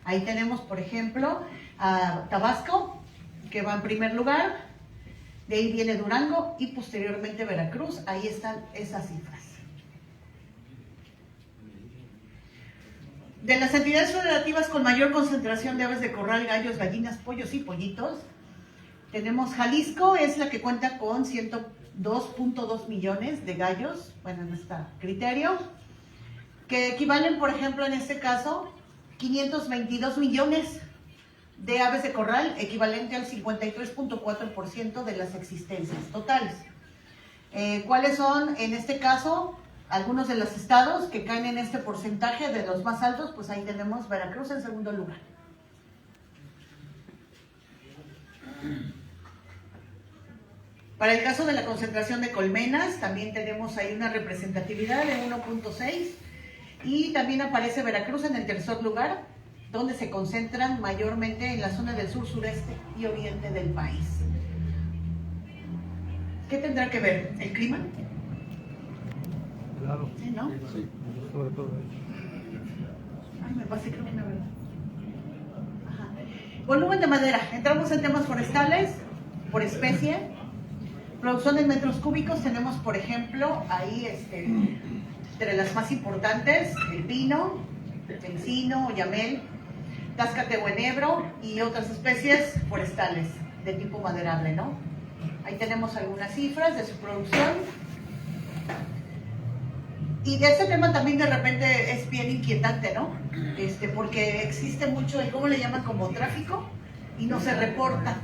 Ahí tenemos, por ejemplo, a Tabasco, que va en primer lugar, de ahí viene Durango y posteriormente Veracruz. Ahí están esas cifras. De las entidades federativas con mayor concentración de aves de corral, gallos, gallinas, pollos y pollitos, tenemos Jalisco, es la que cuenta con 102.2 millones de gallos, bueno, en este criterio, que equivalen, por ejemplo, en este caso, 522 millones de aves de corral, equivalente al 53.4% de las existencias totales. ¿Cuáles son, en este caso, algunos de los estados que caen en este porcentaje de los más altos? Pues ahí tenemos Veracruz en segundo lugar. Para el caso de la concentración de colmenas, también tenemos ahí una representatividad de 1.6, y también aparece Veracruz en el tercer lugar, donde se concentran mayormente en la zona del sur, sureste y oriente del país. ¿Qué tendrá que ver? ¿El clima? Claro. ¿Sí, no? Sí, sobre todo. Ay, me pasé, creo que una verdad. Ajá. Volumen de madera. Entramos en temas forestales, por especie. Producción en metros cúbicos, tenemos, por ejemplo, ahí entre las más importantes, el pino, el encino, oyamel, táscate o enebro y otras especies forestales de tipo maderable, ¿no? Ahí tenemos algunas cifras de su producción. Y de este tema también de repente es bien inquietante, ¿no? Porque existe mucho, ¿cómo le llaman? Como tráfico, y no se reporta,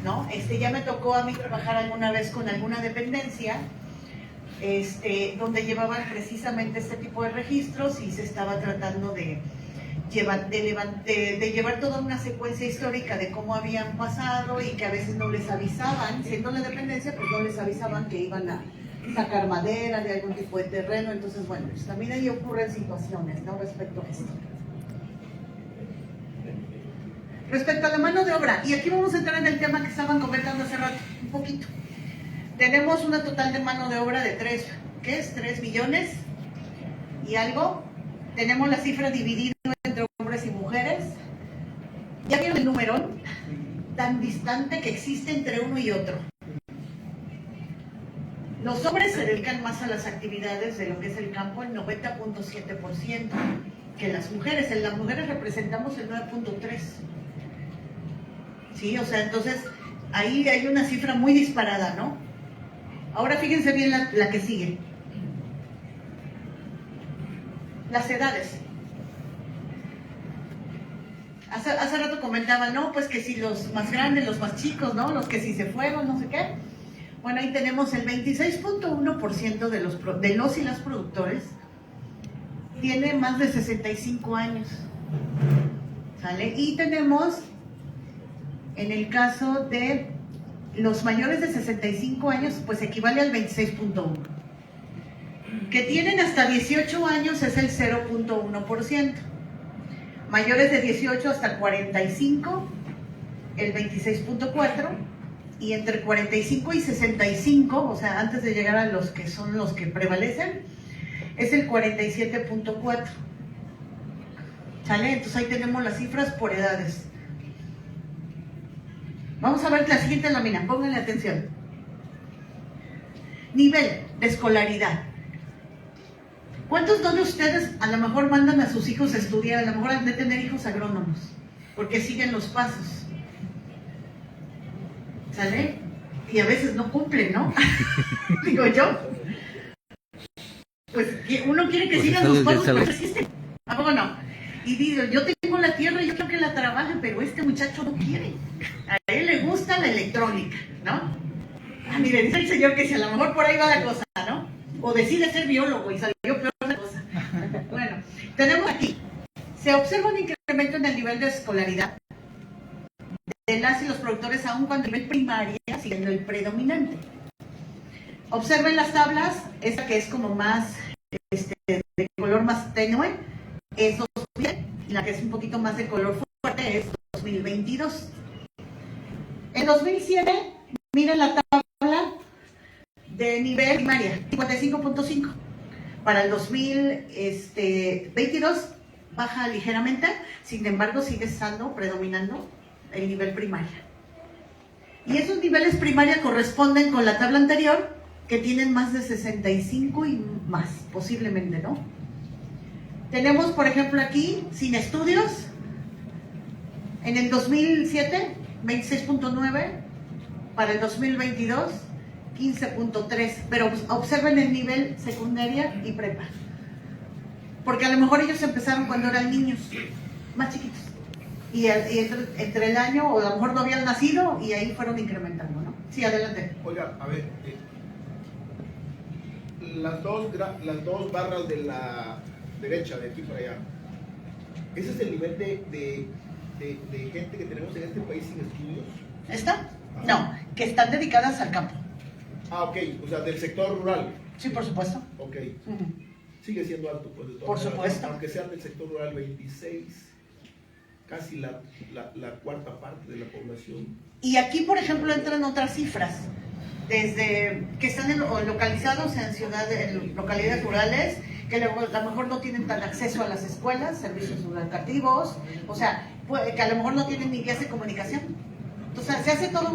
¿no? Ya me tocó a mí trabajar alguna vez con alguna dependencia, donde llevaban precisamente este tipo de registros y se estaba tratando de llevar toda una secuencia histórica de cómo habían pasado, y que a veces no les avisaban, siendo la dependencia, pues no les avisaban que iban a sacar madera de algún tipo de terreno. Entonces, bueno, pues también ahí ocurren situaciones, ¿no? Respecto a esto. Respecto a la mano de obra, y aquí vamos a entrar en el tema que estaban comentando hace rato, un poquito. Tenemos una total de mano de obra de 3 millones y algo. Tenemos la cifra dividida entre hombres y mujeres. Ya vieron el número tan distante que existe entre uno y otro. Los hombres se dedican más a las actividades de lo que es el campo, el 90.7%, que las mujeres. En las mujeres representamos el 9.3%. Sí, o sea, entonces ahí hay una cifra muy disparada, ¿no? Ahora fíjense bien la que sigue. Las edades. Hace rato comentaban, ¿no? Pues que si los más grandes, los más chicos, ¿no? Los que si se fueron, no sé qué. Bueno, ahí tenemos el 26.1% de los y las productores tiene más de 65 años. ¿Sale? Y tenemos, en el caso de los mayores de 65 años, pues equivale al 26.1. Que tienen hasta 18 años es el 0.1%. Mayores de 18 hasta 45, el 26.4%. Y entre 45 y 65, o sea, antes de llegar a los que son los que prevalecen, es el 47.4%. ¿Sale? Entonces ahí tenemos las cifras por edades. Vamos a ver la siguiente lámina, pónganle atención. Nivel de escolaridad. ¿Cuántos de ustedes a lo mejor mandan a sus hijos a estudiar? A lo mejor han de tener hijos agrónomos, porque siguen los pasos. ¿Sale? Y a veces no cumplen, ¿no? Digo yo. Pues uno quiere que sigan los pasos, pero existen. ¿A poco no? Y digo, yo tengo la tierra y yo quiero que la trabaje, pero este muchacho no quiere. A él le gusta la electrónica, ¿no? Ah, mire, dice el señor que si a lo mejor por ahí va la cosa, ¿no? O decide ser biólogo y salió peor la cosa. Bueno, tenemos aquí, se observa un incremento en el nivel de escolaridad de las y los productores, aun cuando el nivel primaria siendo el predominante. Observen las tablas, esta que es como más, de color más tenue, es 2000, y la que es un poquito más de color fuerte es 2022. En 2007, miren la tabla de nivel primaria, 55.5. Para el 2022 baja ligeramente, sin embargo sigue estando predominando el nivel primaria. Y esos niveles primaria corresponden con la tabla anterior, que tienen más de 65 y más, posiblemente, ¿no? Tenemos, por ejemplo, aquí, sin estudios, en el 2007, 26.9, para el 2022, 15.3, pero observen el nivel secundaria y prepa. Porque a lo mejor ellos empezaron cuando eran niños, más chiquitos. Y entre el año, o a lo mejor no habían nacido, y ahí fueron incrementando, ¿no? Sí, adelante. Oiga, a ver, las dos barras de la derecha, de aquí para allá, ese es el nivel de gente que tenemos en este país sin estudios. ¿Está? No, que están dedicadas al campo. Ah, ok, o sea, del sector rural. Sí, por supuesto. Ok. Uh-huh. Sigue siendo alto, pues, de Por supuesto. Aunque sean del sector rural, 26, casi la cuarta parte de la población. Y aquí, por ejemplo, entran otras cifras, desde que están localizados en localidades rurales, que a lo mejor no tienen tan acceso a las escuelas, servicios educativos, o sea, que a lo mejor no tienen ni guías de comunicación. Entonces, se hace todo a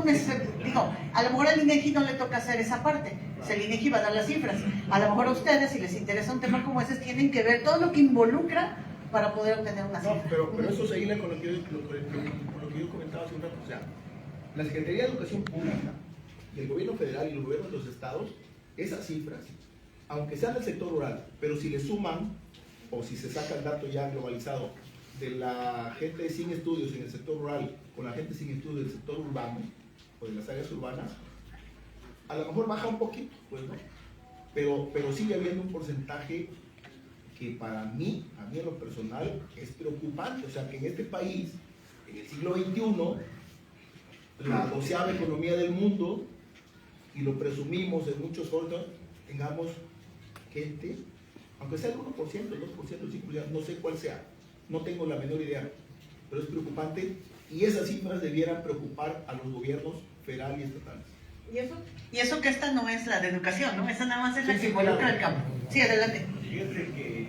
lo mejor al INEGI no le toca hacer esa parte, el INEGI va a dar las cifras. A lo mejor a ustedes, si les interesa un tema como ese, tienen que ver todo lo que involucra para poder obtener una cifra. No, pero eso se hila con lo que yo comentaba hace un rato. O sea, la Secretaría de Educación Pública, del gobierno federal y los gobiernos de los estados, esas cifras, aunque sean del sector rural, pero si le suman, o si se saca el dato ya globalizado, de la gente sin estudios en el sector rural con la gente sin estudios del sector urbano, o de las áreas urbanas, a lo mejor baja un poquito, pues, ¿no? Pero sigue habiendo un porcentaje que para mí, a mí en lo personal, es preocupante. O sea, que en este país, en el siglo XXI, la 12ª economía del mundo, y lo presumimos en muchos foros, tengamos gente, aunque sea el 1%, el 2%, el 5%, no sé cuál sea, no tengo la menor idea, pero es preocupante, y esas cifras debieran preocupar a los gobiernos federal y estatales. Y eso que esta no es la de educación, ¿no? Esta nada más es la que involucra el campo. Sí, adelante. Fíjate que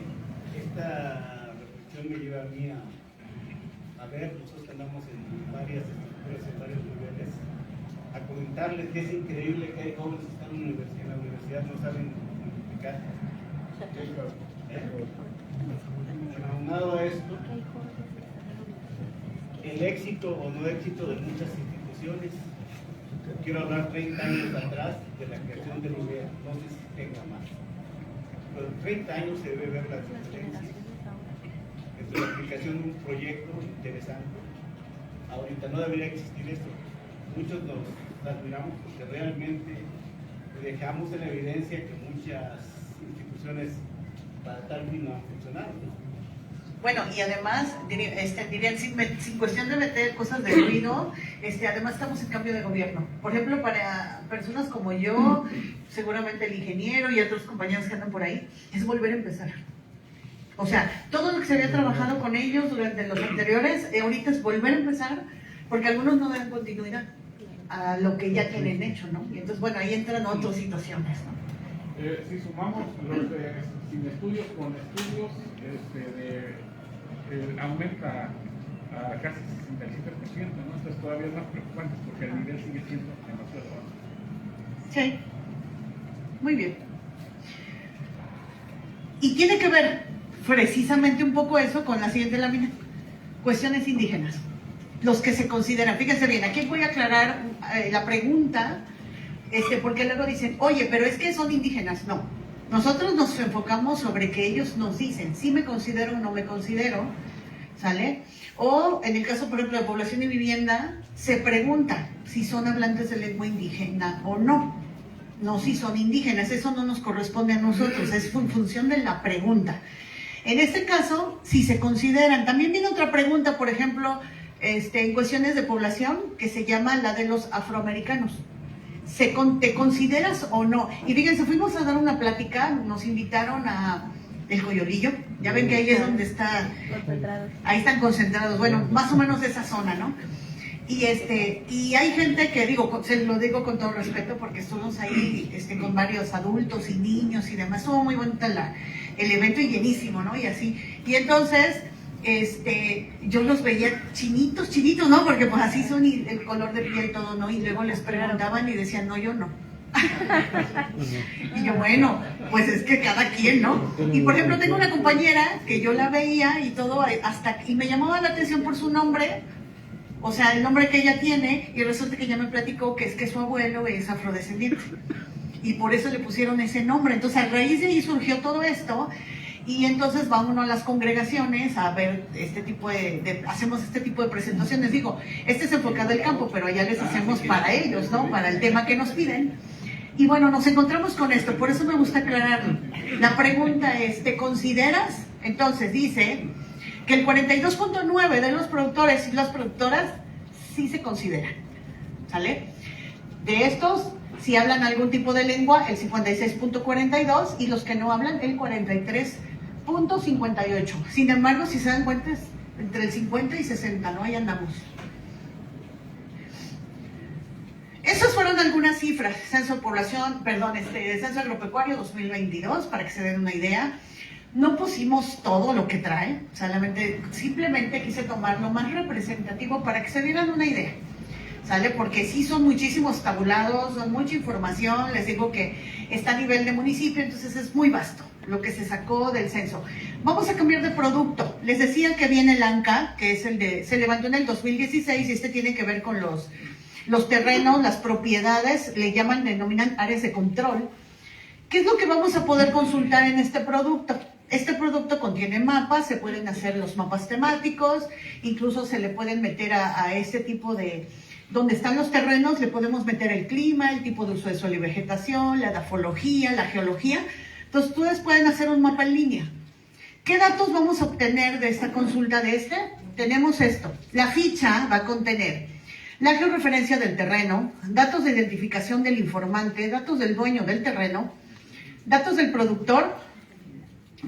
esta reflexión me lleva a mí a ver, nosotros que andamos en varias estructuras, en varios niveles, a comentarles que es increíble que hay jóvenes que están en la universidad no saben multiplicar. Aunado a esto, el éxito o no éxito de muchas instituciones. Quiero hablar 30 años atrás de la creación del IBEA, no sé si tenga más. Pero en 30 años se debe ver la diferencia entre la aplicación de un proyecto interesante. Ahorita no debería existir esto. Muchos nos admiramos porque realmente dejamos en evidencia que muchas instituciones para tal fin a funcionar. Bueno, y además, dirían, sin cuestión de meter cosas de ruido, además estamos en cambio de gobierno. Por ejemplo, para personas como yo, seguramente el ingeniero y otros compañeros que andan por ahí, es volver a empezar. O sea, todo lo que se había trabajado con ellos durante los anteriores, ahorita es volver a empezar, porque algunos no dan continuidad a lo que ya tienen hecho, ¿no? Y entonces, bueno, ahí entran otras situaciones, ¿no? Si sumamos los sin estudios con estudios, aumenta a casi 65%, ¿no? Entonces todavía es más preocupante porque el nivel sigue siendo demasiado bajo. Sí, muy bien. Y tiene que ver precisamente un poco eso con la siguiente lámina, cuestiones indígenas. Los que se consideran, fíjense bien, aquí voy a aclarar la pregunta, porque luego dicen, oye, pero es que son indígenas. No, nosotros nos enfocamos sobre que ellos nos dicen, si me considero o no me considero, ¿sale? O en el caso, por ejemplo, de población y vivienda, se pregunta si son hablantes de lengua indígena o no. No si son indígenas, eso no nos corresponde a nosotros, es en función de la pregunta. En este caso, si se consideran, también viene otra pregunta, por ejemplo, en cuestiones de población, que se llama la de los afroamericanos. ¿Te consideras o no? Y fíjense, fuimos a dar una plática, nos invitaron a El Coyolillo, ya ven que ahí es donde está, ahí están concentrados, bueno, más o menos esa zona, ¿no? Y hay gente que, se lo digo con todo respeto, porque estuvimos ahí con varios adultos y niños y demás, estuvo muy bonita el evento y llenísimo, ¿no? Y así, y entonces, yo los veía chinitos, ¿no? Porque pues así son y el color de piel todo, ¿no? Y luego les preguntaban y decían, no, yo no. Y yo, bueno, pues es que cada quien, ¿no? Y por ejemplo, tengo una compañera que yo la veía y todo, y me llamaba la atención por su nombre, o sea, el nombre que ella tiene, y resulta que ella me platicó que es que su abuelo es afrodescendiente. Y por eso le pusieron ese nombre. Entonces, a raíz de ahí surgió todo esto. Y entonces va uno a las congregaciones a ver hacemos este tipo de presentaciones. Digo, este es enfocado al campo, pero allá les hacemos para ellos, ¿no? Para el tema que nos piden. Y bueno, nos encontramos con esto, por eso me gusta aclararlo. La pregunta es, ¿te consideras? Entonces dice que el 42.9% de los productores y las productoras sí se consideran, ¿sale? De estos, si hablan algún tipo de lengua, el 56.42%, y los que no hablan, el 43.58%. Sin embargo, si se dan cuenta, es entre el 50 y 60, ¿no? Ahí andamos. Esas fueron algunas cifras, censo agropecuario 2022, para que se den una idea. No pusimos todo lo que trae, simplemente quise tomar lo más representativo para que se dieran una idea, ¿sale? Porque sí son muchísimos tabulados, son mucha información, les digo que está a nivel de municipio, entonces es muy vasto lo que se sacó del censo. Vamos a cambiar de producto. Les decía que viene el ANCA, que es se levantó en el 2016 y tiene que ver con los terrenos, las propiedades, denominan áreas de control. ¿Qué es lo que vamos a poder consultar en este producto? Este producto contiene mapas, se pueden hacer los mapas temáticos, incluso se le pueden meter a este tipo de... Donde están los terrenos, le podemos meter el clima, el tipo de uso de suelo y vegetación, la edafología, la geología. Entonces, ustedes pueden hacer un mapa en línea. ¿Qué datos vamos a obtener de esta consulta Tenemos esto. La ficha va a contener la georreferencia del terreno, datos de identificación del informante, datos del dueño del terreno, datos del productor,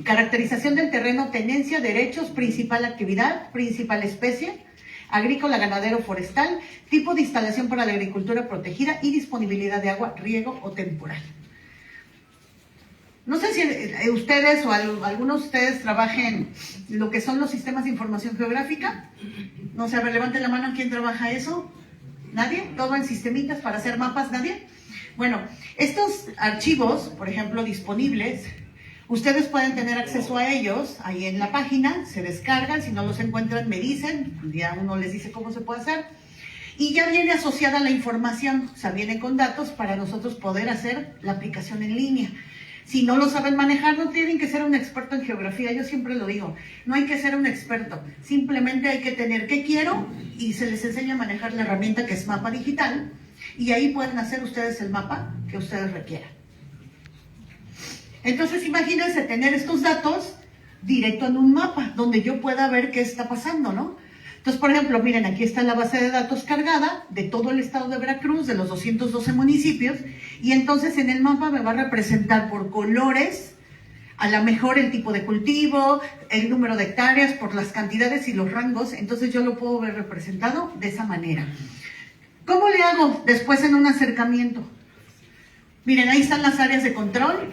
caracterización del terreno, tenencia, derechos, principal actividad, principal especie, agrícola, ganadero, forestal, tipo de instalación para la agricultura protegida y disponibilidad de agua, riego o temporal. No sé si ustedes o algunos de ustedes trabajen lo que son los sistemas de información geográfica. No sé, a ver, levanten la mano, ¿quién trabaja eso? ¿Nadie? ¿Todo en sistemitas para hacer mapas? ¿Nadie? Bueno, estos archivos, por ejemplo, disponibles, ustedes pueden tener acceso a ellos ahí en la página, se descargan, si no los encuentran me dicen, ya uno les dice cómo se puede hacer, y ya viene asociada la información, o sea, viene con datos para nosotros poder hacer la aplicación en línea. Si no lo saben manejar, no tienen que ser un experto en geografía, yo siempre lo digo, no hay que ser un experto, simplemente hay que tener qué quiero y se les enseña a manejar la herramienta que es Mapa Digital y ahí pueden hacer ustedes el mapa que ustedes requieran. Entonces imagínense tener estos datos directo en un mapa, donde yo pueda ver qué está pasando, ¿no? Entonces, por ejemplo, miren, aquí está la base de datos cargada de todo el estado de Veracruz, de los 212 municipios, y entonces en el mapa me va a representar por colores, a lo mejor el tipo de cultivo, el número de hectáreas, por las cantidades y los rangos, entonces yo lo puedo ver representado de esa manera. ¿Cómo le hago después en un acercamiento? Miren, ahí están las áreas de control.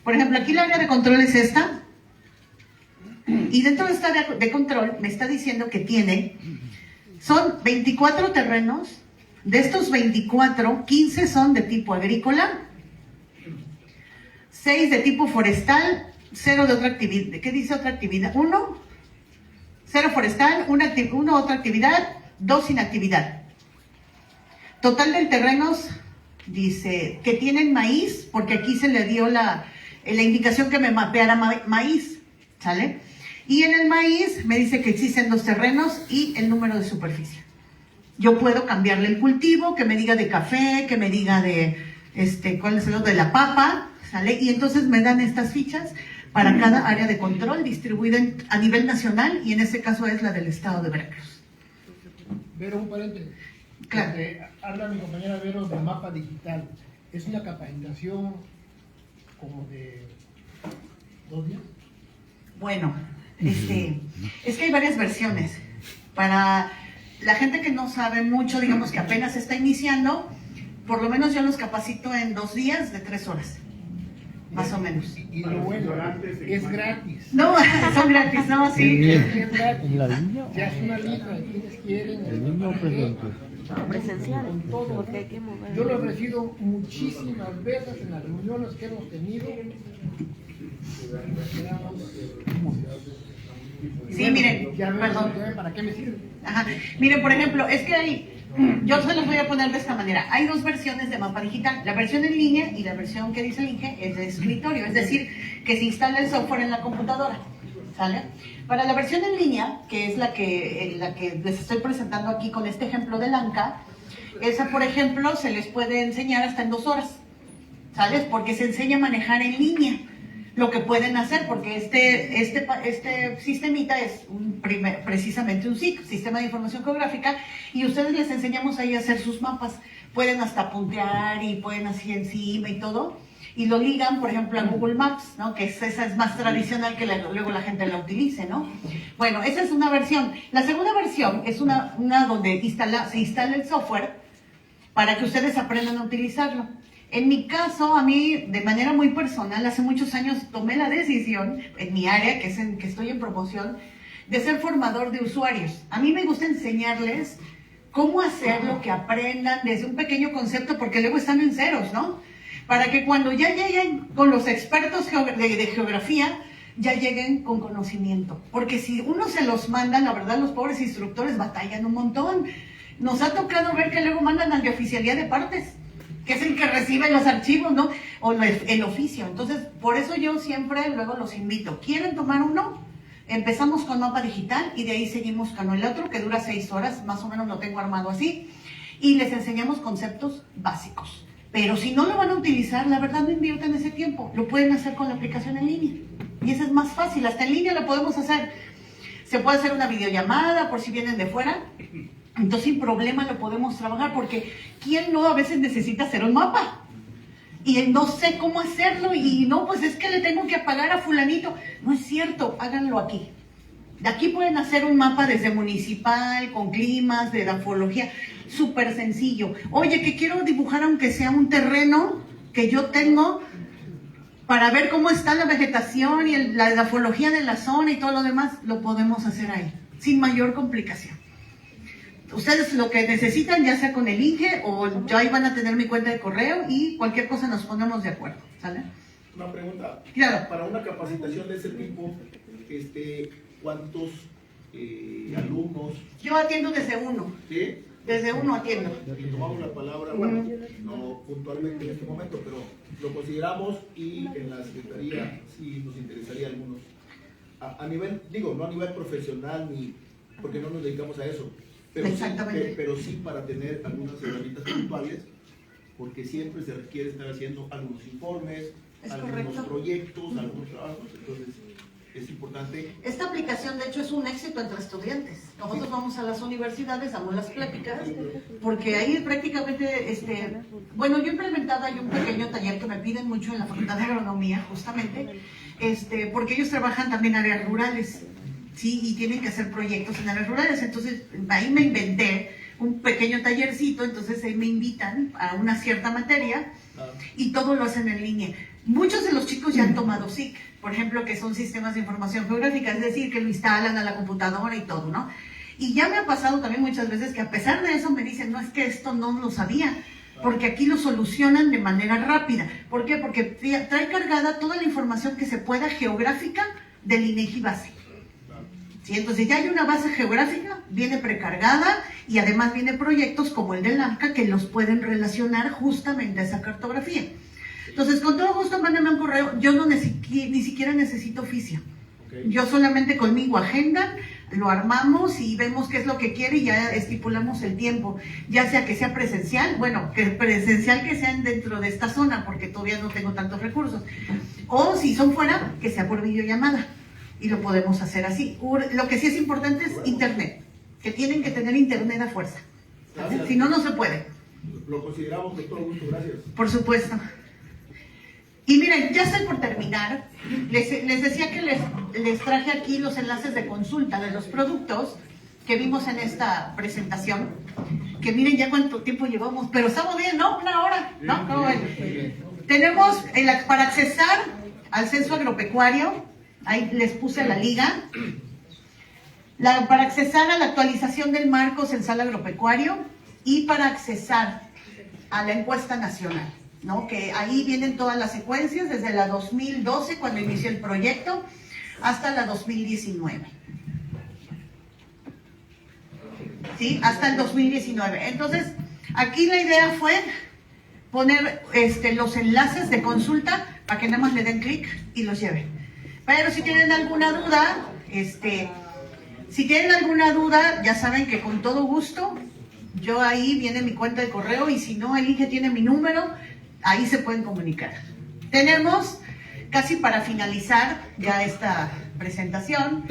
Por ejemplo, aquí la área de control es esta. Y dentro de esta área de control me está diciendo que son 24 terrenos. De estos 24, 15 son de tipo agrícola, 6 de tipo forestal, 0 de otra actividad. ¿Qué dice otra actividad? 1, 0 forestal, 1 otra actividad, 2 sin actividad. Total de terrenos, dice que tienen maíz, porque aquí se le dio la indicación que me mapeara maíz, ¿sale? Y en el maíz me dice que existen 2 terrenos y el número de superficie. Yo puedo cambiarle el cultivo, que me diga de café, que me diga de, ¿cuál es el otro? De la papa, ¿sale? Y entonces me dan estas fichas para cada área de control distribuida a nivel nacional, y en este caso es la del estado de Veracruz. Vero, un paréntesis. Claro. Habla mi compañera Vero del mapa digital. ¿Es una capacitación como de 2 días? Bueno, es que hay varias versiones. Para la gente que no sabe mucho, digamos que apenas está iniciando, por lo menos yo los capacito en 2 días de 3 horas, más o menos. Y lo bueno, es gratis. No, son gratis, ¿no? Sí. Es gratis. ¿En la línea? Ya es una lista de quienes quieren. ¿En línea o presente? Presencial, Con todo. porque hay que mover. Yo lo he ofrecido muchísimas veces en las reuniones que hemos tenido. Sí, miren, Ya veo, perdón. ya ven para qué me sirve. Ajá. Miren, por ejemplo, es que yo se los voy a poner de esta manera. Hay 2 versiones de mapa digital. La versión en línea y la versión que dice el INGE es de escritorio, es decir, que se instala el software en la computadora. ¿Sale? Para la versión en línea, que es la que les estoy presentando aquí con este ejemplo del ANCA, esa, por ejemplo, se les puede enseñar hasta en 2 horas. ¿Sale? Porque se enseña a manejar en línea lo que pueden hacer, porque este sistemita es precisamente un SIG, Sistema de Información Geográfica, y ustedes les enseñamos ahí a hacer sus mapas. Pueden hasta puntear y pueden así encima y todo, y lo ligan, por ejemplo, a Google Maps, ¿no? Que esa es más tradicional que luego la gente la utilice, ¿no? Bueno, esa es una versión. La segunda versión es una donde se instala el software para que ustedes aprendan a utilizarlo. En mi caso, a mí, de manera muy personal, hace muchos años tomé la decisión, en mi área, que estoy en promoción, de ser formador de usuarios. A mí me gusta enseñarles cómo hacerlo, que aprendan desde un pequeño concepto, porque luego están en ceros, ¿no? Para que cuando ya lleguen con los expertos de geografía, ya lleguen con conocimiento. Porque si uno se los manda, la verdad, los pobres instructores batallan un montón. Nos ha tocado ver que luego mandan al de oficialía de partes, que es el que recibe los archivos, ¿no? O el oficio. Entonces, por eso yo siempre luego los invito. ¿Quieren tomar uno? Empezamos con mapa digital y de ahí seguimos con el otro, que dura 6 horas, más o menos lo tengo armado así, y les enseñamos conceptos básicos. Pero si no lo van a utilizar, la verdad no inviertan ese tiempo. Lo pueden hacer con la aplicación en línea. Y eso es más fácil. Hasta en línea lo podemos hacer. Se puede hacer una videollamada por si vienen de fuera. Entonces sin problema lo podemos trabajar, porque ¿quién no a veces necesita hacer un mapa? Y no sé cómo hacerlo, y no, pues es que le tengo que pagar a fulanito. No es cierto, háganlo aquí. De aquí pueden hacer un mapa desde municipal, con climas, de grafología, súper sencillo. Oye, que quiero dibujar aunque sea un terreno que yo tengo para ver cómo está la vegetación y la grafología de la zona y todo lo demás, lo podemos hacer ahí, sin mayor complicación. Ustedes lo que necesitan, ya sea con el INGE o ya ahí van a tener mi cuenta de correo, y cualquier cosa nos ponemos de acuerdo, ¿sale? Una pregunta. Claro. Para una capacitación de ese tipo, ¿cuántos alumnos? Yo atiendo desde 1. ¿Sí? Desde 1 atiendo. Y tomamos la palabra, bueno, no puntualmente en este momento, pero lo consideramos, y en la Secretaría sí nos interesaría algunos. A nivel, no a nivel profesional, ni porque no nos dedicamos a eso. Pero sí para tener algunas herramientas puntuales, porque siempre se requiere estar haciendo algunos informes, Es algunos correcto. proyectos, algunos trabajos, entonces es importante. Esta aplicación, de hecho, es un éxito entre estudiantes. Nosotros vamos a las universidades, damos las pláticas, porque ahí prácticamente, bueno, yo he implementado ahí un pequeño taller que me piden mucho en la Facultad de Agronomía, justamente, porque ellos trabajan también en áreas rurales, ¿sí? Y tienen que hacer proyectos en áreas rurales. Entonces, ahí me inventé un pequeño tallercito, entonces ahí me invitan a una cierta materia y todo lo hacen en línea. Muchos de los chicos ya han tomado SIC, por ejemplo, que son sistemas de información geográfica, es decir, que lo instalan a la computadora y todo, ¿no? Y ya me ha pasado también muchas veces que a pesar de eso me dicen, no, es que esto no lo sabía, porque aquí lo solucionan de manera rápida. ¿Por qué? Porque trae cargada toda la información que se pueda geográfica del INEGI base. ¿Sí? Entonces ya hay una base geográfica, viene precargada y además viene proyectos como el del AMCA que los pueden relacionar justamente a esa cartografía. Entonces, con todo gusto, mándame un correo. Yo no ni siquiera necesito oficio. Okay. Yo solamente conmigo agendan, lo armamos y vemos qué es lo que quiere y ya estipulamos el tiempo. Ya sea que sea presencial, bueno, que presencial que sean dentro de esta zona, porque todavía no tengo tantos recursos. O si son fuera, que sea por videollamada. Y lo podemos hacer así. Lo que sí es importante es internet, que tienen que tener internet a fuerza. Gracias. Si no, no se puede. Lo consideramos con todo gusto, gracias. Por supuesto. Y miren, ya estoy por terminar. Les decía que les traje aquí los enlaces de consulta de los productos que vimos en esta presentación. Que miren ya cuánto tiempo llevamos, pero estamos bien, ¿no? Una hora, ¿no? ¿Cómo ven? Tenemos para accesar al censo agropecuario, ahí les puse la liga. Para accesar a la actualización del marco censal agropecuario y para accesar a la encuesta nacional, ¿no? Que ahí vienen todas las secuencias desde la 2012 cuando inició el proyecto hasta la 2019. ¿Sí? Hasta el 2019. Entonces, aquí la idea fue poner los enlaces de consulta para que nada más le den clic y los lleven. Pero si tienen alguna duda, ya saben que con todo gusto, yo ahí viene mi cuenta de correo y si no, el Inge tiene mi número, ahí se pueden comunicar. Tenemos, casi para finalizar ya esta presentación,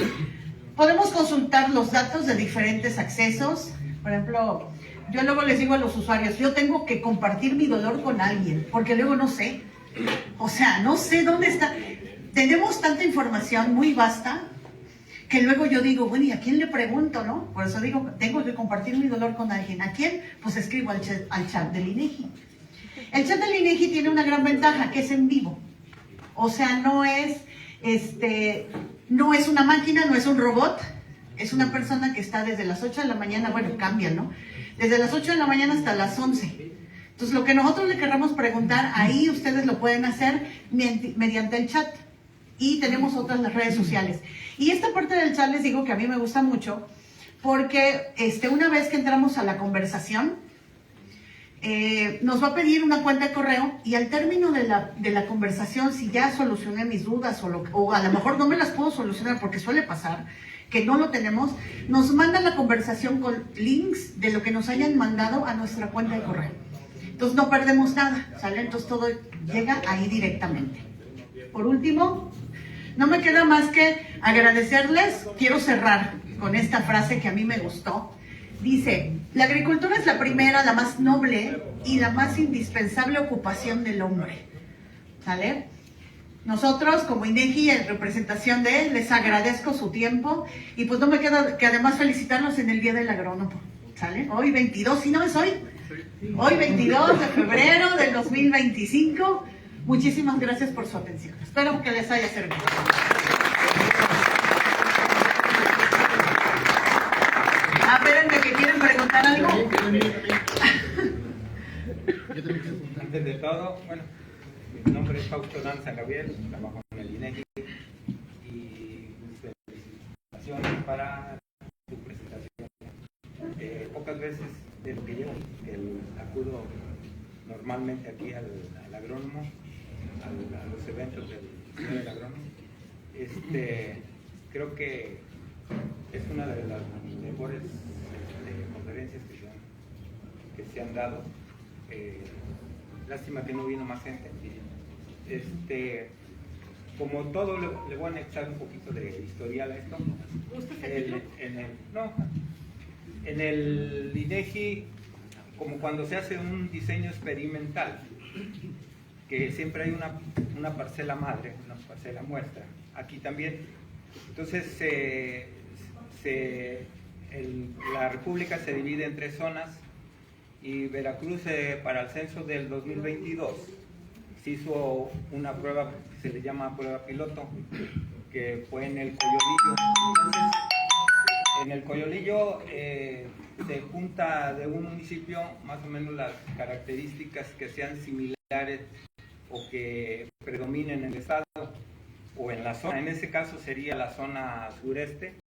podemos consultar los datos de diferentes accesos. Por ejemplo, yo luego les digo a los usuarios, yo tengo que compartir mi dolor con alguien, porque luego no sé. O sea, no sé dónde está. Tenemos tanta información muy vasta que luego yo digo, bueno, ¿y a quién le pregunto, no? Por eso digo, tengo que compartir mi dolor con alguien. ¿A quién? Pues escribo al chat del INEGI. El chat del INEGI tiene una gran ventaja, que es en vivo. O sea, no es una máquina, no es un robot, es una persona que está desde las 8 de la mañana, bueno, cambia, ¿no? Desde las 8 de la mañana hasta las 11. Entonces, lo que nosotros le querramos preguntar, ahí ustedes lo pueden hacer mediante el chat. Y tenemos otras las redes sociales. Y esta parte del chat les digo que a mí me gusta mucho, porque una vez que entramos a la conversación, nos va a pedir una cuenta de correo y al término de la conversación, si ya solucioné mis dudas o a lo mejor no me las puedo solucionar porque suele pasar, que no lo tenemos, nos mandan la conversación con links de lo que nos hayan mandado a nuestra cuenta de correo. Entonces no perdemos nada, ¿sale? Entonces todo llega ahí directamente. Por último, no me queda más que agradecerles. Quiero cerrar con esta frase que a mí me gustó. Dice, la agricultura es la primera, la más noble y la más indispensable ocupación del hombre. ¿Sale? Nosotros, como INEGI, en representación de él, les agradezco su tiempo y pues no me queda que además felicitarlos en el Día del Agrónomo. ¿Sale? Hoy 22, ¿sí no es hoy? Hoy 22 de febrero del 2025. Muchísimas gracias por su atención. Espero que les haya servido. Espérenme que quieren preguntar algo. Antes de todo, bueno, mi nombre es Fausto Danza Gabriel, trabajo en el INEGI y mis felicitaciones para tu presentación. Pocas veces de lo que llevo, acudo normalmente aquí al agrónomo, a los eventos del agrónomo. Creo que es una de las mejores conferencias que se han dado. Lástima que no vino más gente. como todo, le voy a anexar un poquito de historial a esto. En el INEGI, como cuando se hace un diseño experimental, que siempre hay una parcela madre, una parcela muestra, aquí también. Entonces, la República se divide en 3 zonas y Veracruz, para el censo del 2022, se hizo una prueba que se le llama prueba piloto, que fue en el Coyolillo. Entonces, en el Coyolillo se junta de un municipio más o menos las características que sean similares o que predominen en el estado o en la zona. En ese caso sería la zona sureste,